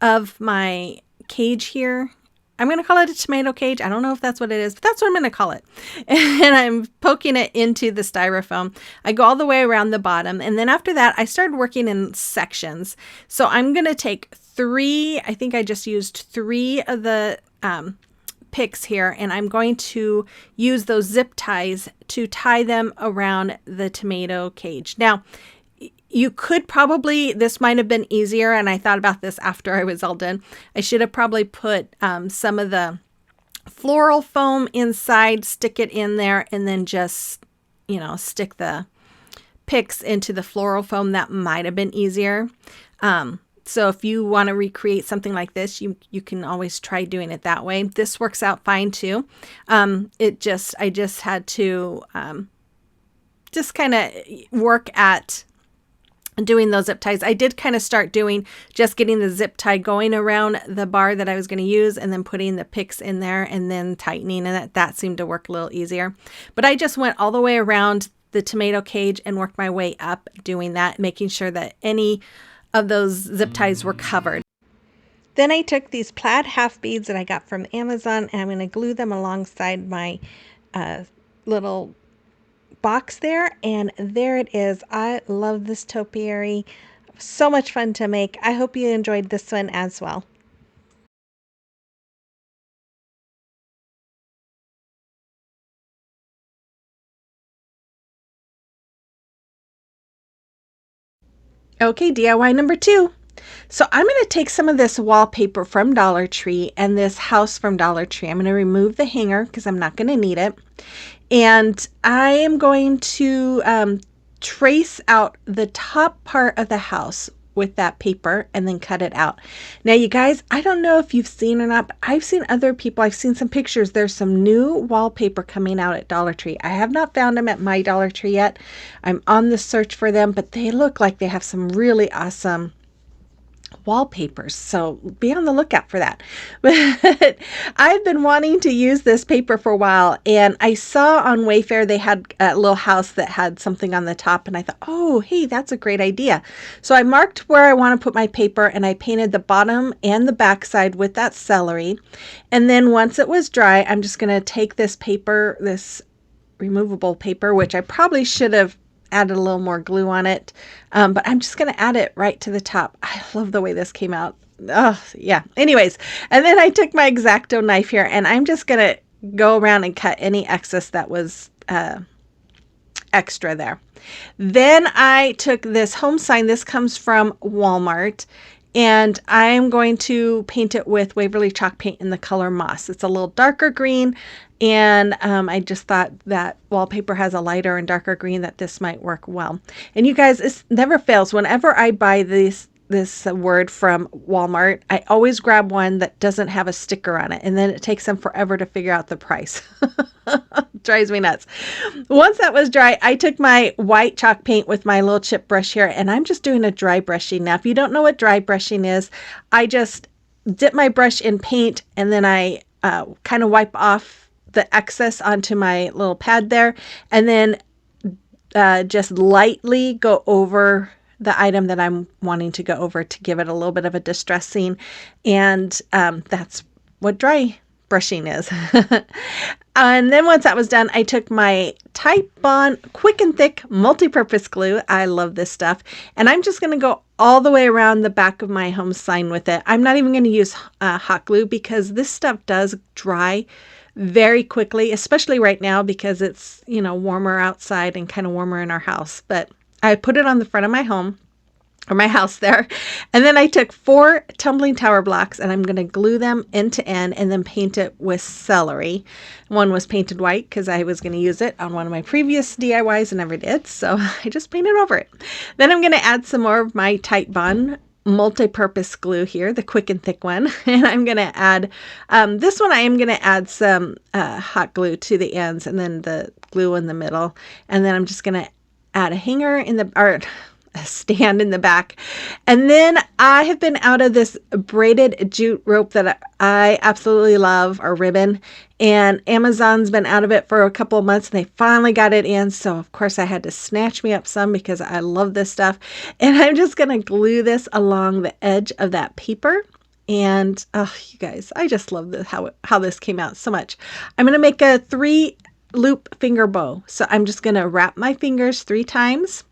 of my cage here. I'm going to call it a tomato cage. I don't know if that's what it is, but that's what I'm going to call it. And I'm poking it into the styrofoam. I go all the way around the bottom. And then after that, I started working in sections. So I'm going to take 3, I think I just used 3 of the picks here, and I'm going to use those zip ties to tie them around the tomato cage. Now, you could probably, this might have been easier, and I thought about this after I was all done. I should have probably put some of the floral foam inside, stick it in there, and then just, stick the picks into the floral foam. That might have been easier. So if you want to recreate something like this, you can always try doing it that way. This works out fine too. I just had to just kind of work at doing those zip ties. I did kind of start doing just getting the zip tie going around the bar that I was going to use, and then putting the picks in there and then tightening, and that seemed to work a little easier. But I just went all the way around the tomato cage and worked my way up doing that, making sure that any of those zip ties were covered. Then I took these plaid half beads that I got from Amazon, and I'm going to glue them alongside my little box there, and there it is. I love this topiary. So much fun to make. I hope you enjoyed this one as well. Okay, DIY number 2. So I'm going to take some of this wallpaper from Dollar Tree and this house from Dollar Tree. I'm going to remove the hanger because I'm not going to need it. And I am going to trace out the top part of the house with that paper and then cut it out. Now, you guys, I don't know if you've seen or not, but I've seen other people, I've seen some pictures. There's some new wallpaper coming out at Dollar Tree. I have not found them at my Dollar Tree yet. I'm on the search for them, but they look like they have some really awesome wallpapers, so be on the lookout for that. But I've been wanting to use this paper for a while, and I saw on Wayfair they had a little house that had something on the top, and I thought, oh, hey, that's a great idea. So I marked where I want to put my paper, and I painted the bottom and the back side with that celery. And then once it was dry, I'm just going to take this paper, this removable paper, which I probably should have added a little more glue on it, but I'm just going to add it right to the top. I love the way this came out. Oh, yeah. Anyways, and then I took my X-Acto knife here, and I'm just going to go around and cut any excess that was extra there. Then I took this home sign. This comes from Walmart, and I'm going to paint it with Waverly chalk paint in the color moss. It's a little darker green, and I just thought that wallpaper has a lighter and darker green, that this might work well. And you guys, it never fails. Whenever I buy this word from Walmart, I always grab one that doesn't have a sticker on it, and then it takes them forever to figure out the price. Drives me nuts. Once that was dry, I took my white chalk paint with my little chip brush here, and I'm just doing a dry brushing. Now, if you don't know what dry brushing is, I just dip my brush in paint, and then I kind of wipe off the excess onto my little pad there, and then just lightly go over the item that I'm wanting to go over to give it a little bit of a distressing. And that's what dry brushing is. And then once that was done, I took my Type Bond Quick and Thick multi-purpose glue. I love this stuff. And I'm just going to go all the way around the back of my home sign with it. I'm not even going to use hot glue, because this stuff does dry very quickly, especially right now because it's, you know, warmer outside and kind of warmer in our house. But I put it on the front of my home, or my house there. And then I took 4 tumbling tower blocks, and I'm going to glue them end to end and then paint it with celery. One was painted white because I was going to use it on one of my previous DIYs and never did. So I just painted over it. Then I'm going to add some more of my Type Bond multi-purpose glue here, the quick and thick one. And I'm going to add, this one I am going to add some hot glue to the ends, and then the glue in the middle. And then I'm just going to add a hanger in the, or a stand in the back. And then I have been out of this braided jute rope that I absolutely love, or ribbon, and Amazon's been out of it for a couple of months, and they finally got it in. So of course I had to snatch me up some because I love this stuff. And I'm just going to glue this along the edge of that paper. And oh, you guys, I just love this, how this came out so much. I'm going to make a 3 loop finger bow. So I'm just going to wrap my fingers 3 times.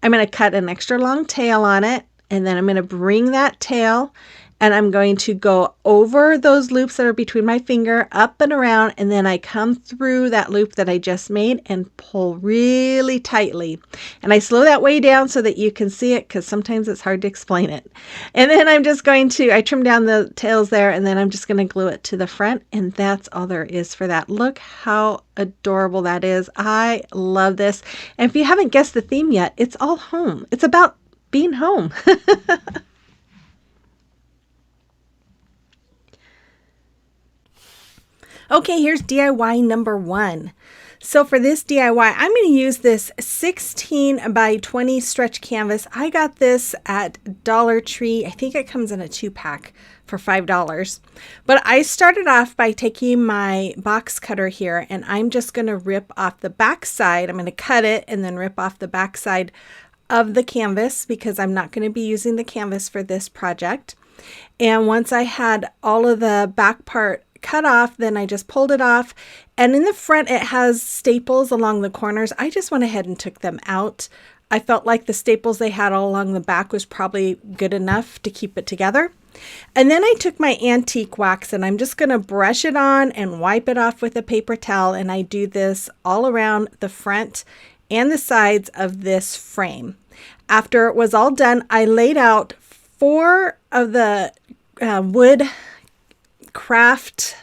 I'm going to cut an extra long tail on it, and then I'm going to bring that tail, and I'm going to go over those loops that are between my finger, up and around, and then I come through that loop that I just made and pull really tightly. And I slow that way down so that you can see it, because sometimes it's hard to explain it. And then I'm just going to, I trim down the tails there, and then I'm just going to glue it to the front, and that's all there is for that. Look how adorable that is. I love this. And if you haven't guessed the theme yet, it's all home. It's about being home. Okay, here's DIY number 1. So for this DIY, I'm going to use this 16 by 20 stretch canvas. I got this at Dollar Tree. I think it comes in a 2-pack for $5. But I started off by taking my box cutter here, and I'm just going to rip off the back side. I'm going to cut it and then rip off the back side of the canvas, because I'm not going to be using the canvas for this project. And once I had all of the back part cut off, then I just pulled it off, and in the front it has staples along the corners. I just went ahead and took them out. I felt like the staples they had all along the back was probably good enough to keep it together. And then I took my antique wax, and I'm just going to brush it on and wipe it off with a paper towel, and I do this all around the front and the sides of this frame. After it was all done, I laid out 4 of the wood craft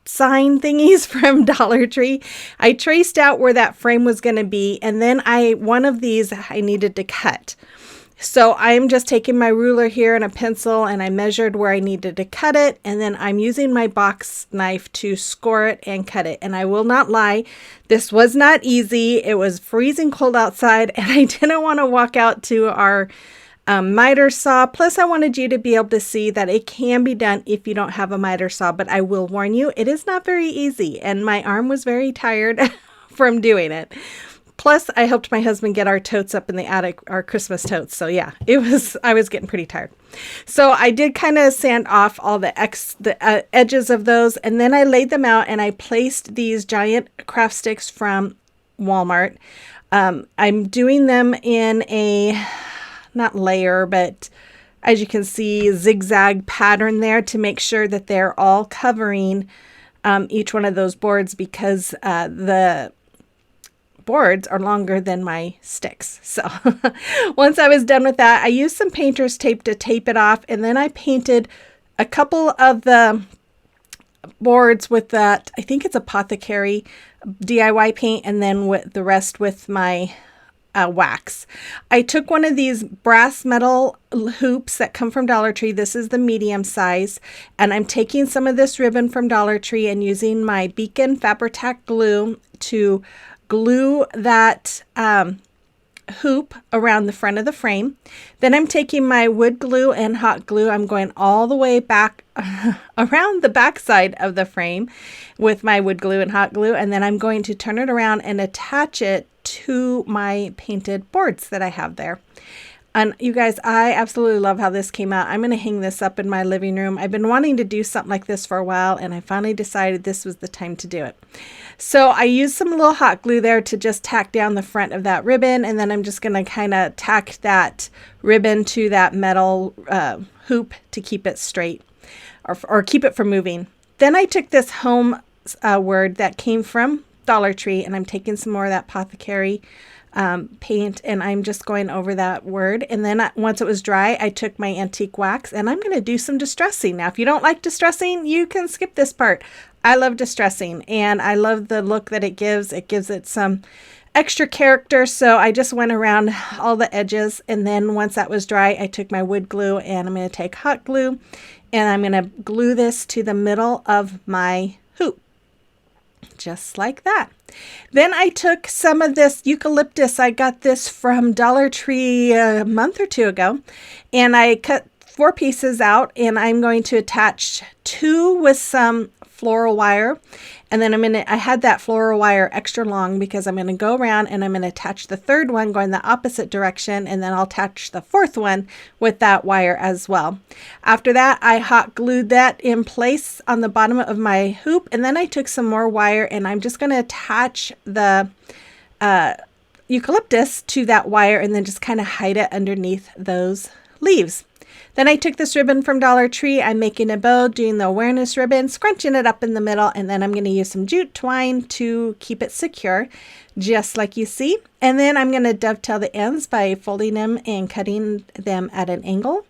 sign thingies from Dollar Tree. I traced out where that frame was going to be, and then one of these I needed to cut. So I'm just taking my ruler here and a pencil, and I measured where I needed to cut it, and then I'm using my box knife to score it and cut it. And I will not lie, this was not easy. It was freezing cold outside, and I didn't want to walk out to our miter saw. Plus, I wanted you to be able to see that it can be done if you don't have a miter saw, but I will warn you, it is not very easy, and my arm was very tired from doing it. Plus, I helped my husband get our totes up in the attic, our Christmas totes. So yeah, I was getting pretty tired. So I did kind of sand off all the edges of those, and then I laid them out, and I placed these giant craft sticks from Walmart. I'm doing them in a, not layer, but as you can see, zigzag pattern there to make sure that they're all covering each one of those boards, because the boards are longer than my sticks. So once I was done with that, I used some painter's tape to tape it off, and then I painted a couple of the boards with that, I think it's Apothecary DIY paint, and then with the rest with my wax. I took one of these brass metal hoops that come from Dollar Tree. This is the medium size, and I'm taking some of this ribbon from Dollar Tree and using my Beacon Fabri-Tac glue to glue that hoop around the front of the frame. Then I'm taking my wood glue and hot glue. I'm going all the way back around the back side of the frame with my wood glue and hot glue, and then I'm going to turn it around and attach it to my painted boards that I have there. And you guys, I absolutely love how this came out. I'm going to hang this up in my living room. I've been wanting to do something like this for a while, and I finally decided this was the time to do it. So I used some little hot glue there to just tack down the front of that ribbon, and then I'm just going to kind of tack that ribbon to that metal hoop to keep it straight or keep it from moving. Then I took this home word that came from Dollar Tree, and I'm taking some more of that Apothecary paint, and I'm just going over that word. And then once it was dry, I took my antique wax, and I'm going to do some distressing. Now, if you don't like distressing, you can skip this part. I love distressing, and I love the look that it gives. It gives it some extra character, so I just went around all the edges, and then once that was dry, I took my wood glue, and I'm going to take hot glue, and I'm going to glue this to the middle of my hoop, just like that. Then I took some of this eucalyptus. I got this from Dollar Tree a month or two ago, and I cut 4 pieces out, and I'm going to attach 2 with some floral wire, and then I had that floral wire extra long because I'm going to go around and I'm going to attach the 3rd one going the opposite direction, and then I'll attach the 4th one with that wire as well. After that, I hot glued that in place on the bottom of my hoop, and then I took some more wire, and I'm just going to attach the eucalyptus to that wire and then just kind of hide it underneath those leaves. Then I took this ribbon from Dollar Tree. I'm making a bow, doing the awareness ribbon, scrunching it up in the middle, and then I'm going to use some jute twine to keep it secure, just like you see. And then I'm going to dovetail the ends by folding them and cutting them at an angle.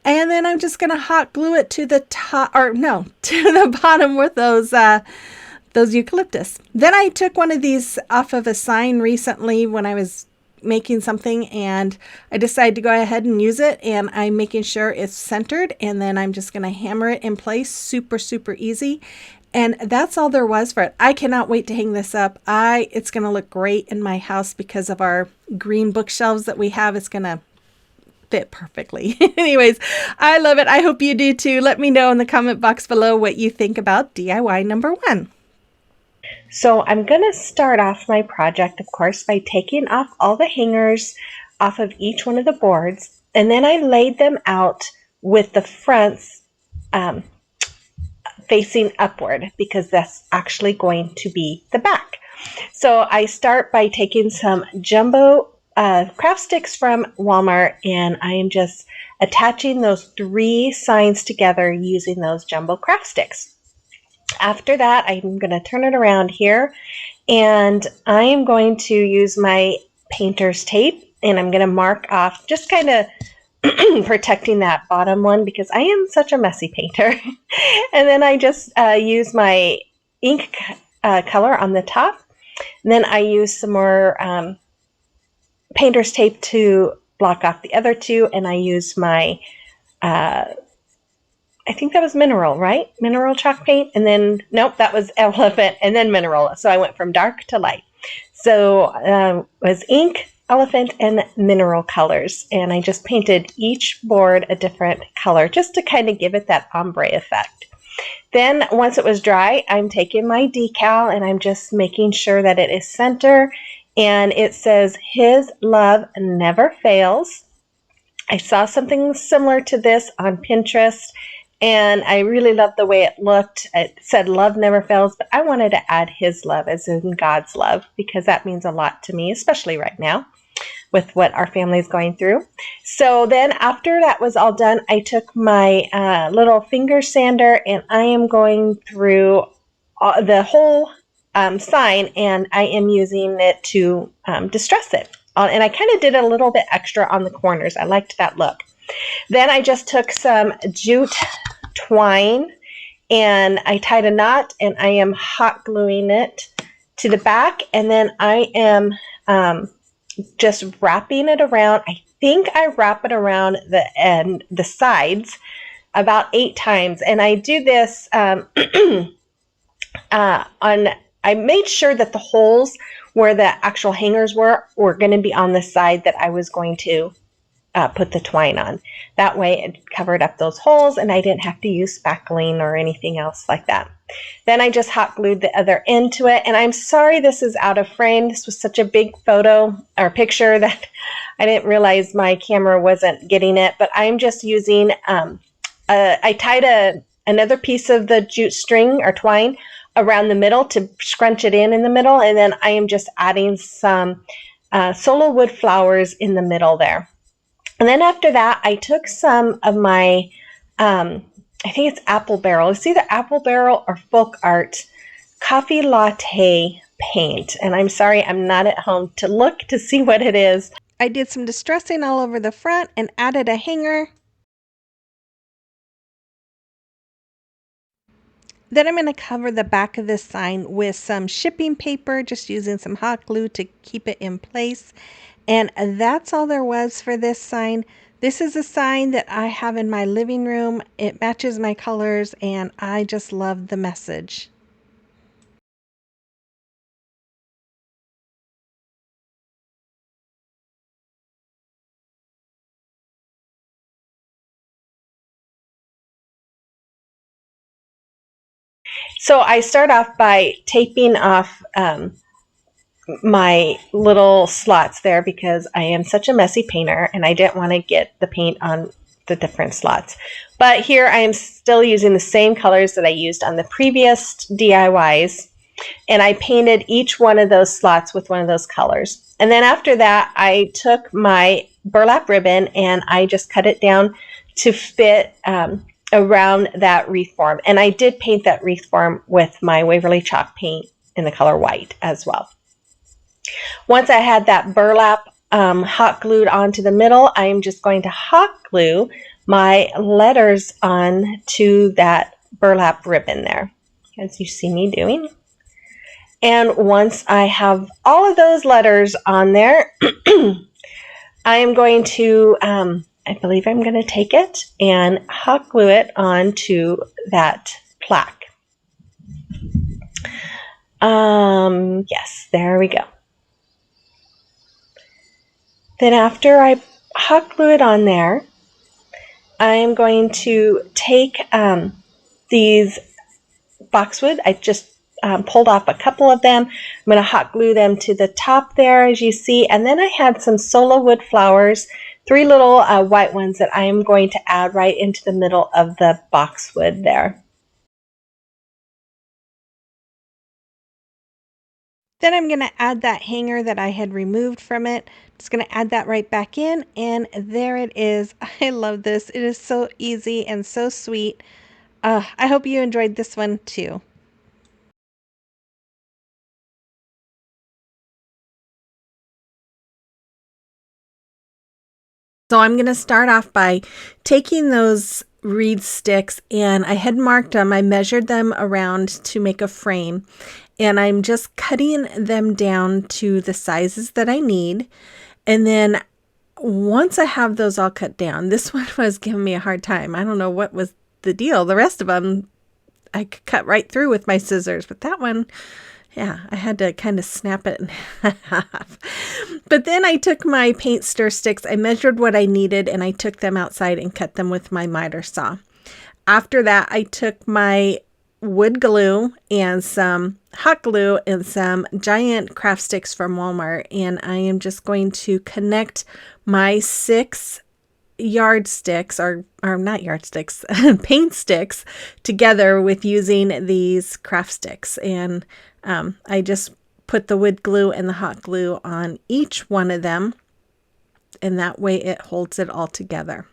And then I'm just going to hot glue it to the top, or no, to the bottom with those eucalyptus. Then I took one of these off of a sign recently when I was making something, and I decided to go ahead and use it, and I'm making sure it's centered, and then I'm just going to hammer it in place. Super easy, and that's all there was for it. I cannot wait to hang this up. It's going to look great in my house because of our green bookshelves that we have. It's going to fit perfectly. Anyways, I love it. I hope you do too. Let me know in the comment box below what you think about DIY number 1. So I'm going to start off my project, of course, by taking off all the hangers off of each one of the boards, and then I laid them out with the fronts facing upward because that's actually going to be the back. So I start by taking some jumbo craft sticks from Walmart, and I am just attaching those 3 signs together using those jumbo craft sticks. After that, I'm going to turn it around here, and I am going to use my painter's tape, and I'm going to mark off, just kind of protecting that bottom one because I am such a messy painter. And then I just use my ink color on the top, and then I use some more painter's tape to block off the other two, and I used my, I think that was mineral, right? Mineral chalk paint, and then, nope, that was elephant, and then mineral. So I went from dark to light. So it was ink, elephant, and mineral colors, and I just painted each board a different color just to kind of give it that ombre effect. Then once it was dry, I'm taking my decal and I'm just making sure that it is center, and it says, "His love never fails." I saw something similar to this on Pinterest, and I really loved the way it looked. It said "love never fails," but I wanted to add his love, as in God's love, because that means a lot to me, especially right now with what our family is going through. So then after that was all done, I took my little finger sander, and I am going through the whole sign, and I am using it to distress it. And I kind of did a little bit extra on the corners. I liked that look. Then I just took some jute twine and I tied a knot, and I am hot gluing it to the back, and then I am just wrapping it around. I think I wrap it around the sides about 8 times, and I do this I made sure that the holes where the actual hangers were going to be on the side that I was going to put the twine on. That way it covered up those holes, and I didn't have to use spackling or anything else like that. Then I just hot glued the other end to it, and I'm sorry this is out of frame. This was such a big photo or picture that I didn't realize my camera wasn't getting it, but I'm just using, I tied another piece of the jute string or twine around the middle to scrunch it in the middle, and then I am just adding some solo wood flowers in the middle there. And then after that, I took some of my, I think it's apple barrel. It's either apple barrel or folk art coffee latte paint. And I'm sorry, I'm not at home to look to see what it is. I did some distressing all over the front and added a hanger. Then I'm going to cover the back of this sign with some shipping paper, just using some hot glue to keep it in place. And that's all there was for this sign. This is a sign that I have in my living room. It matches my colors, and I just love the message. So I start off by taping off my little slots there, because I am such a messy painter and I didn't want to get the paint on the different slots. But here I am still using the same colors that I used on the previous DIYs, and I painted each one of those slots with one of those colors. And then after that, I took my burlap ribbon and I just cut it down to fit around that wreath form. And I did paint that wreath form with my Waverly chalk paint in the color white as well. Once I had that burlap hot glued onto the middle, I'm just going to hot glue my letters on to that burlap ribbon there, as you see me doing. And once I have all of those letters on there, I am going to, I believe I'm going to take it and hot glue it onto that plaque. Yes, there we go. Then after I hot glue it on there, I am going to take these boxwood. I just pulled off a couple of them. I'm going to hot glue them to the top there, as you see. And then I had some solo wood flowers, 3 little white ones that I am going to add right into the middle of the boxwood there. Then I'm going to add that hanger that I had removed from it. Just going to add that right back in, and there it is. I love this. It is so easy and so sweet. I hope you enjoyed this one too. So I'm going to start off by taking those reed sticks, and I had marked them. I measured them around to make a frame, and I'm just cutting them down to the sizes that I need. And then once I have those all cut down, this one was giving me a hard time. I don't know what was the deal. The rest of them I could cut right through with my scissors, but that one, yeah, I had to kind of snap it in half. But then I took my paint stir sticks, I measured what I needed, and I took them outside and cut them with my miter saw. After that, I took my wood glue and some hot glue and some giant craft sticks from Walmart, and I am just going to connect my 6 yardsticks, or not yardsticks, paint sticks together with using these craft sticks. And I just put the wood glue and the hot glue on each one of them, and that way it holds it all together.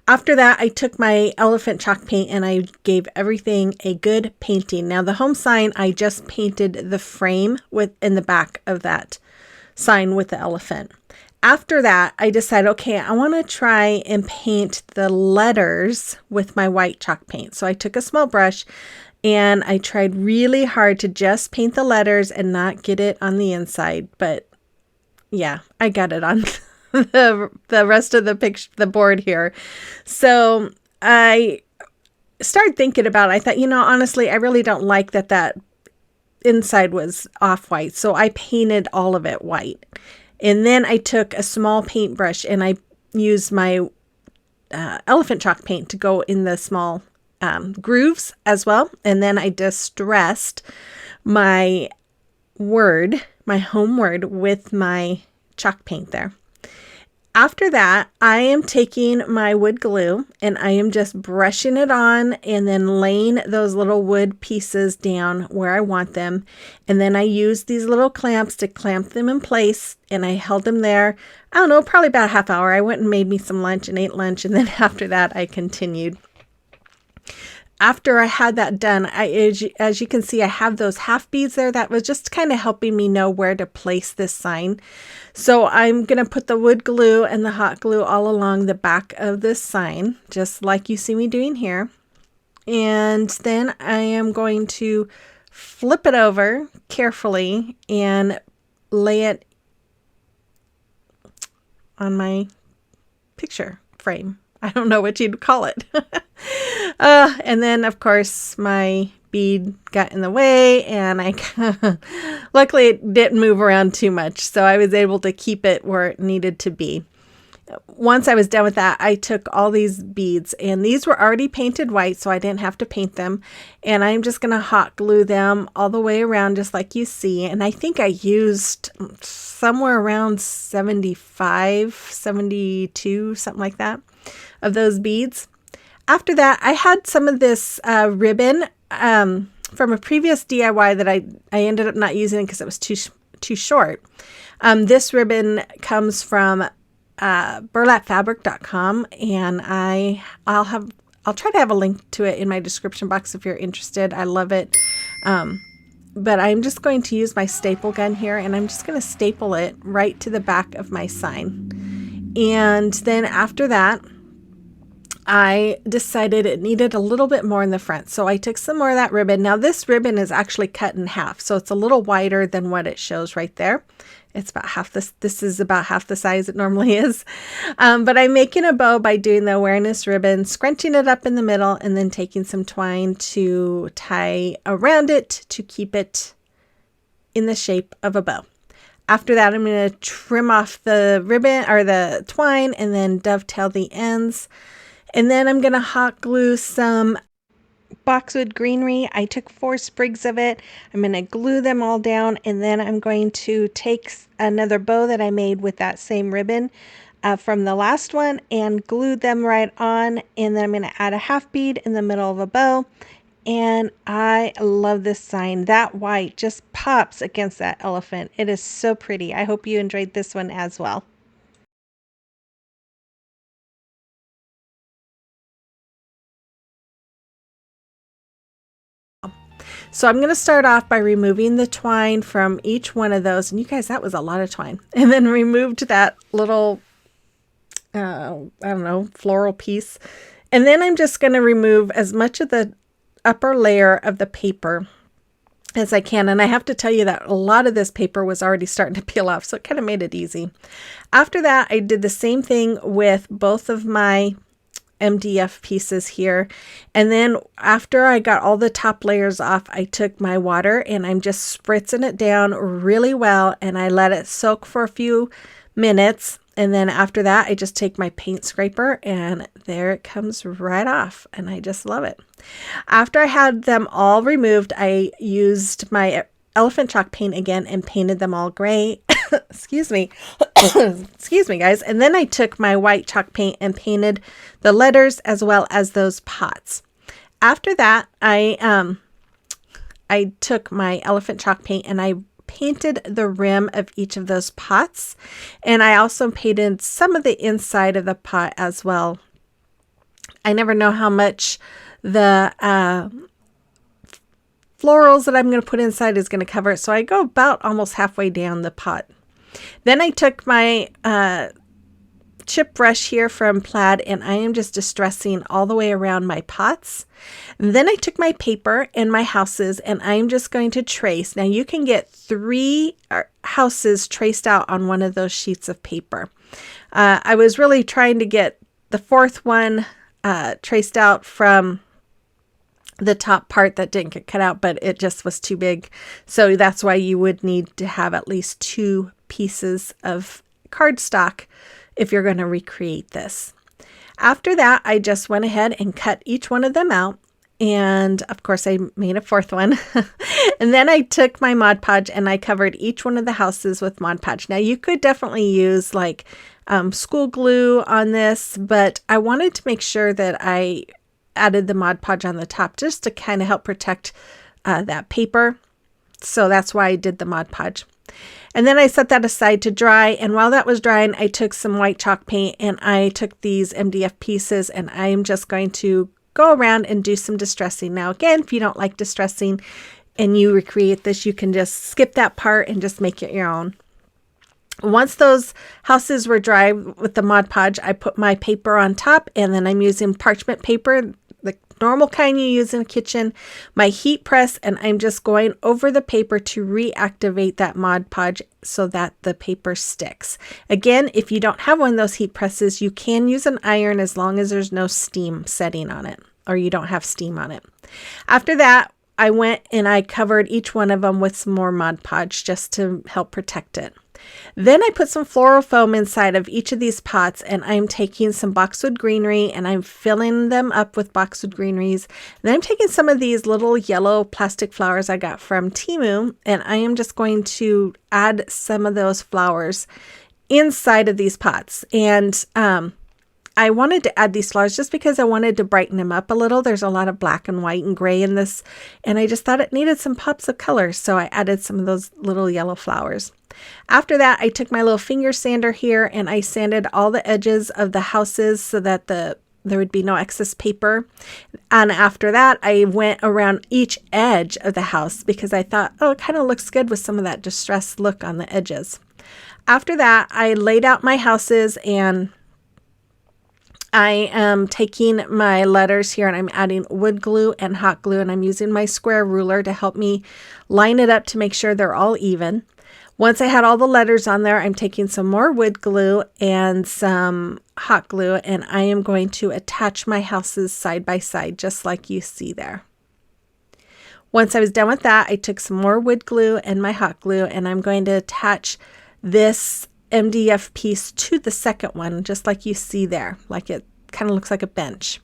After that, I took my elephant chalk paint and I gave everything a good painting. Now the home sign, I just painted the frame in the back of that sign with the elephant. After that, I decided, okay, I want to try and paint the letters with my white chalk paint. So I took a small brush and I tried really hard to just paint the letters and not get it on the inside. But yeah, I got it on the rest of the picture, the board here. So I started thinking about it. I thought, honestly, I really don't like that inside was off-white. So I painted all of it white. And then I took a small paintbrush and I used my elephant chalk paint to go in the small grooves as well. And then I distressed my home word with my chalk paint there. After that, I am taking my wood glue and I am just brushing it on and then laying those little wood pieces down where I want them. And then I use these little clamps to clamp them in place, and I held them there, I don't know, probably about a half hour. I went and made me some lunch and ate lunch, and then after that I continued. After I had that done, as you can see, I have those half beads there. That was just kind of helping me know where to place this sign. So I'm going to put the wood glue and the hot glue all along the back of this sign, just like you see me doing here. And then I am going to flip it over carefully and lay it on my picture frame. I don't know what you'd call it. And then, of course, my bead got in the way, and luckily it didn't move around too much, so I was able to keep it where it needed to be. Once I was done with that, I took all these beads, and these were already painted white, so I didn't have to paint them. And I'm just going to hot glue them all the way around, just like you see. And I think I used somewhere around 75, 72, something like that, of those beads. After that, I had some of this ribbon from a previous DIY that I ended up not using because it was too short. This ribbon comes from burlapfabric.com, and I'll try to have a link to it in my description box if you're interested. I love it. But I'm just going to use my staple gun here, and I'm just going to staple it right to the back of my sign. And then after that, I decided it needed a little bit more in the front. So I took some more of that ribbon. Now this ribbon is actually cut in half, so it's a little wider than what it shows right there. It's about half this is about half the size it normally is. But I'm making a bow by doing the awareness ribbon, scrunching it up in the middle, and then taking some twine to tie around it to keep it in the shape of a bow. After that, I'm going to trim off the ribbon or the twine and then dovetail the ends. And then I'm going to hot glue some boxwood greenery. I took 4 sprigs of it. I'm going to glue them all down, and then I'm going to take another bow that I made with that same ribbon from the last one and glue them right on. And then I'm going to add a half bead in the middle of a bow. And I love this sign. That white just pops against that elephant. It is so pretty. I hope you enjoyed this one as well. So I'm going to start off by removing the twine from each one of those. And you guys, that was a lot of twine. And then removed that little, I don't know, floral piece. And then I'm just going to remove as much of the upper layer of the paper as I can. And I have to tell you that a lot of this paper was already starting to peel off, so it kind of made it easy. After that, I did the same thing with both of my MDF pieces here. And then after I got all the top layers off, I took my water and I'm just spritzing it down really well, and I let it soak for a few minutes. And then after that, I just take my paint scraper and there it comes right off, and I just love it. After I had them all removed, I used my elephant chalk paint again and painted them all gray. Excuse me. Excuse me, guys. And then I took my white chalk paint and painted the letters as well as those pots. After that, I took my elephant chalk paint and I painted the rim of each of those pots, and I also painted some of the inside of the pot as well. I never know how much the florals that I'm going to put inside is going to cover it, so I go about almost halfway down the pot. Then I took my chip brush here from Plaid, and I am just distressing all the way around my pots. And then I took my paper and my houses, and I'm just going to trace. Now you can get 3 houses traced out on one of those sheets of paper. I was really trying to get the 4th one traced out from the top part that didn't get cut out, but it just was too big. So that's why you would need to have at least 2 pieces of cardstock if you're going to recreate this. After that, I just went ahead and cut each one of them out. And of course, I made a 4th one. And then I took my Mod Podge and I covered each one of the houses with Mod Podge. Now, you could definitely use like school glue on this, but I wanted to make sure that I added the Mod Podge on the top just to kind of help protect that paper. So that's why I did the Mod Podge. And then I set that aside to dry. And while that was drying, I took some white chalk paint and I took these MDF pieces, and I am just going to go around and do some distressing. Now, again, if you don't like distressing and you recreate this, you can just skip that part and just make it your own. Once those houses were dry with the Mod Podge, I put my paper on top, and then I'm using parchment paper, the normal kind you use in a kitchen, my heat press, and I'm just going over the paper to reactivate that Mod Podge so that the paper sticks. Again, if you don't have one of those heat presses, you can use an iron as long as there's no steam setting on it, or you don't have steam on it. After that, I went and I covered each one of them with some more Mod Podge just to help protect it. Then I put some floral foam inside of each of these pots, and I'm taking some boxwood greenery and I'm filling them up with boxwood greeneries. Then I'm taking some of these little yellow plastic flowers I got from Temu, and I am just going to add some of those flowers inside of these pots. And I wanted to add these flowers just because I wanted to brighten them up a little. There's a lot of black and white and gray in this, and I just thought it needed some pops of color, so I added some of those little yellow flowers. After that, I took my little finger sander here and I sanded all the edges of the houses so that there would be no excess paper. And after that, I went around each edge of the house because I thought, oh, it kind of looks good with some of that distressed look on the edges. After that, I laid out my houses, and I am taking my letters here and I'm adding wood glue and hot glue, and I'm using my square ruler to help me line it up to make sure they're all even. Once I had all the letters on there, I'm taking some more wood glue and some hot glue, and I am going to attach my houses side by side, just like you see there. Once I was done with that, I took some more wood glue and my hot glue, and I'm going to attach this MDF piece to the second one, just like you see there, like it kind of looks like a bench.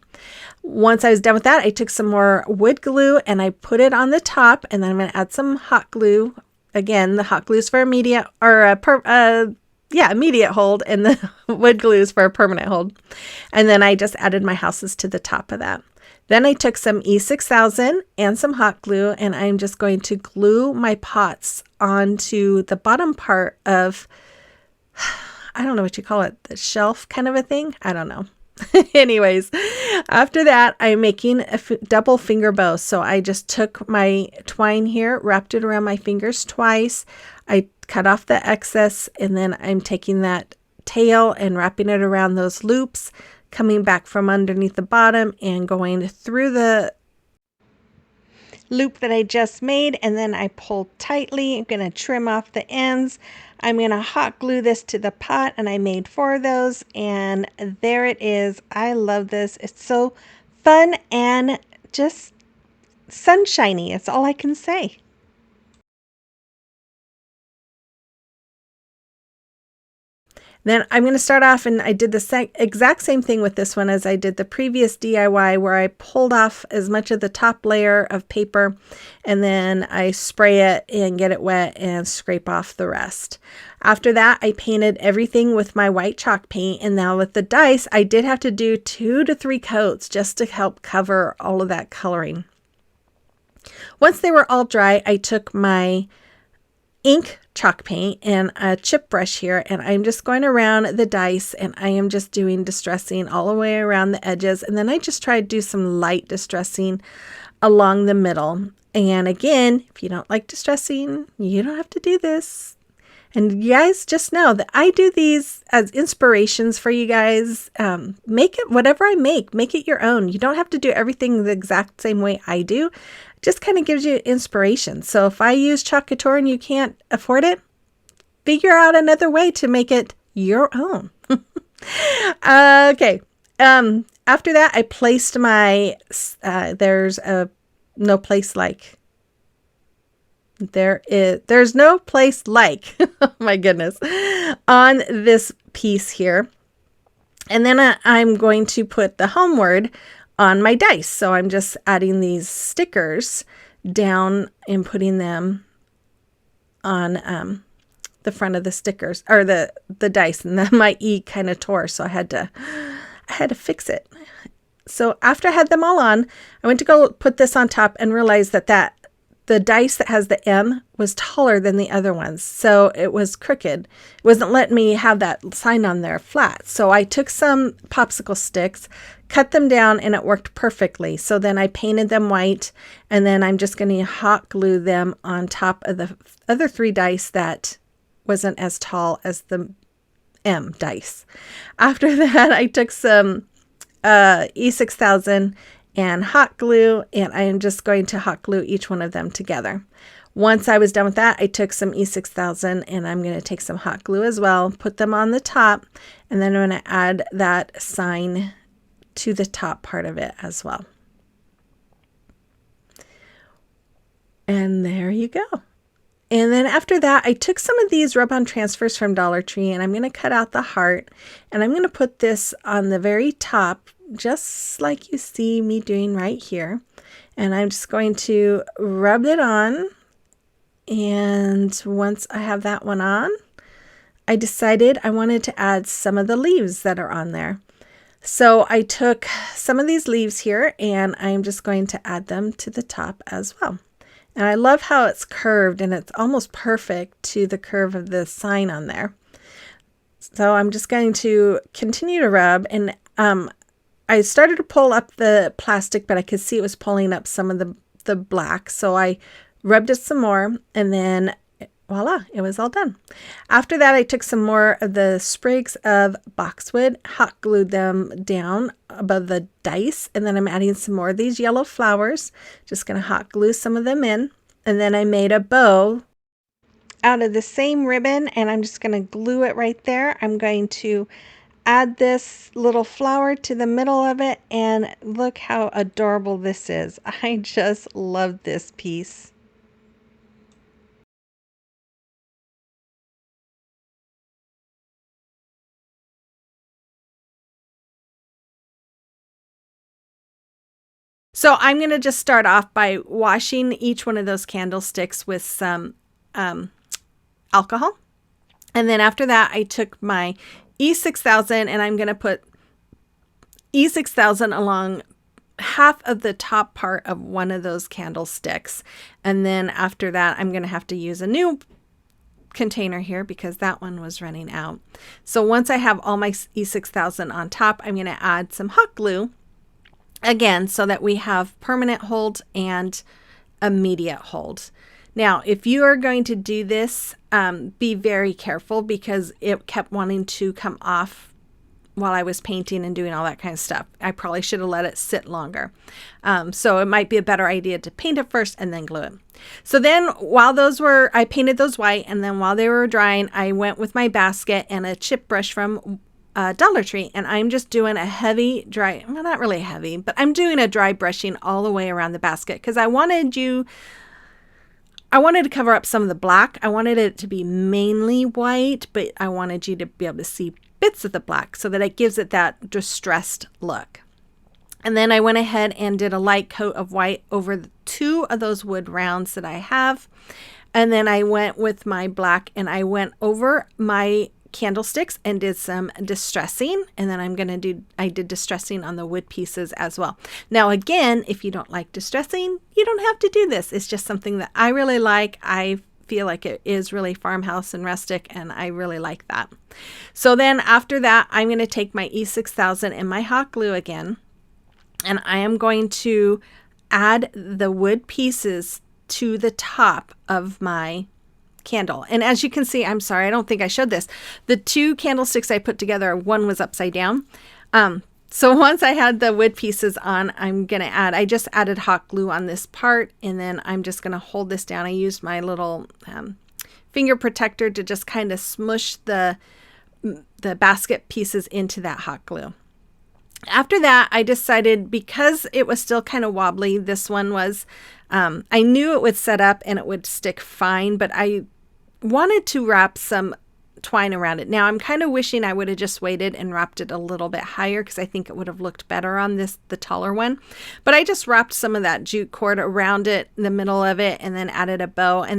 Once I was done with that, I took some more wood glue and I put it on the top, and then I'm going to add some hot glue. Again, the hot glue is for immediate immediate hold, and the wood glue is for a permanent hold. And then I just added my houses to the top of that. Then I took some E6000 and some hot glue, and I'm just going to glue my pots onto the bottom part of, I don't know what you call it, the shelf kind of a thing. I don't know. Anyways, after that, I'm making a double finger bow. So I just took my twine here, wrapped it around my fingers twice. I cut off the excess, and then I'm taking that tail and wrapping it around those loops, coming back from underneath the bottom and going through the loop that I just made, and then I pull tightly. I'm going to trim off the ends. I'm going to hot glue this to the pot, and I made 4 of those, and there it is. I love this. It's so fun and just sunshiny. It's all I can say. Then I'm going to start off, and I did the exact same thing with this one as I did the previous DIY, where I pulled off as much of the top layer of paper, and then I spray it and get it wet and scrape off the rest. After that, I painted everything with my white chalk paint, and now with the dice, I did have to do 2 to 3 coats just to help cover all of that coloring. Once they were all dry, I took my ink chalk paint and a chip brush here, and I'm just going around the dice, and I am just doing distressing all the way around the edges, and then I just try to do some light distressing along the middle. And again, if you don't like distressing, you don't have to do this. And you guys just know that I do these as inspirations for you guys. Make it whatever I make it your own. You don't have to do everything the exact same way I do. It just kind of gives you inspiration. So if I use Chalk Couture and you can't afford it, figure out another way to make it your own. Okay. After that, I placed my, there's no place like. There's no place like, oh my goodness, on this piece here. And then I'm going to put the homeward on my dice. So I'm just adding these stickers down and putting them on the front of the stickers, or the dice, and then my E kind of tore, so I had to fix it. So after I had them all on, I went to go put this on top and realized that the dice that has the M was taller than the other ones. So it was crooked. It wasn't letting me have that sign on there flat. So I took some popsicle sticks, cut them down, and it worked perfectly. So then I painted them white, and then I'm just going to hot glue them on top of the other 3 dice that wasn't as tall as the M dice. After that, I took some E6000 and hot glue, and I am just going to hot glue each one of them together. Once I was done with that, I took some E6000 and I'm going to take some hot glue as well, put them on the top, and then I'm going to add that sign to the top part of it as well. And there you go. And then after that, I took some of these rub-on transfers from Dollar Tree, and I'm going to cut out the heart, and I'm going to put this on the very top, just like you see me doing right here. And I'm just going to rub it on. And once I have that one on, I decided I wanted to add some of the leaves that are on there. So I took some of these leaves here, and I'm just going to add them to the top as well. And I love how it's curved, and it's almost perfect to the curve of the sign on there. So I'm just going to continue to rub, and I started to pull up the plastic, but I could see it was pulling up some of the black. So I rubbed it some more, and then voila, it was all done. After that, I took some more of the sprigs of boxwood, hot glued them down above the dice, and then I'm adding some more of these yellow flowers. Just going to hot glue some of them in, and then I made a bow out of the same ribbon, and I'm just going to glue it right there. I'm going to add this little flower to the middle of it, and look how adorable this is. I just love this piece. So I'm going to just start off by washing each one of those candlesticks with some alcohol. And then after that, I took my E6000, and I'm going to put E6000 along half of the top part of one of those candlesticks. And then after that, I'm going to have to use a new container here because that one was running out. So once I have all my E6000 on top, I'm going to add some hot glue again so that we have permanent hold and immediate hold. Now, if you are going to do this, be very careful because it kept wanting to come off while I was painting and doing all that kind of stuff. I probably should have let it sit longer. So it might be a better idea to paint it first and then glue it. So then while I painted those white, and then while they were drying, I went with my basket and a chip brush from Dollar Tree, and I'm just doing a heavy dry, well, not really heavy, but I'm doing a dry brushing all the way around the basket because I wanted to cover up some of the black. I wanted it to be mainly white, but I wanted you to be able to see bits of the black so that it gives it that distressed look. And then I went ahead and did a light coat of white over 2 of those wood rounds that I have. And then I went with my black and I went over my candlesticks and did some distressing. And then I did distressing on the wood pieces as well. Now, again, if you don't like distressing, you don't have to do this. It's just something that I really like. I feel like it is really farmhouse and rustic, and I really like that. So then after that, I'm going to take my E6000 and my hot glue again, and I am going to add the wood pieces to the top of my candle. And as you can see, I'm sorry, I don't think I showed this. The 2 candlesticks I put together, one was upside down. So once I had the wood pieces on, I just added hot glue on this part, and then I'm just going to hold this down. I used my little finger protector to just kind of smush the basket pieces into that hot glue. After that, I decided, because it was still kind of wobbly, this one was, I knew it would set up and it would stick fine, but I wanted to wrap some twine around it. Now I'm kind of wishing I would have just waited and wrapped it a little bit higher, because I think it would have looked better on the taller one. But I just wrapped some of that jute cord around it in the middle of it and then added a bow. And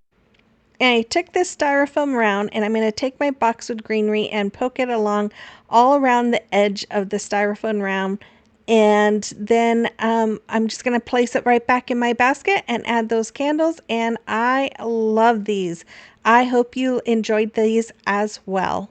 I took this styrofoam round, and I'm going to take my boxwood greenery and poke it along all around the edge of the styrofoam round. And then I'm just going to place it right back in my basket and add those candles. And I love these. I hope you enjoyed these as well.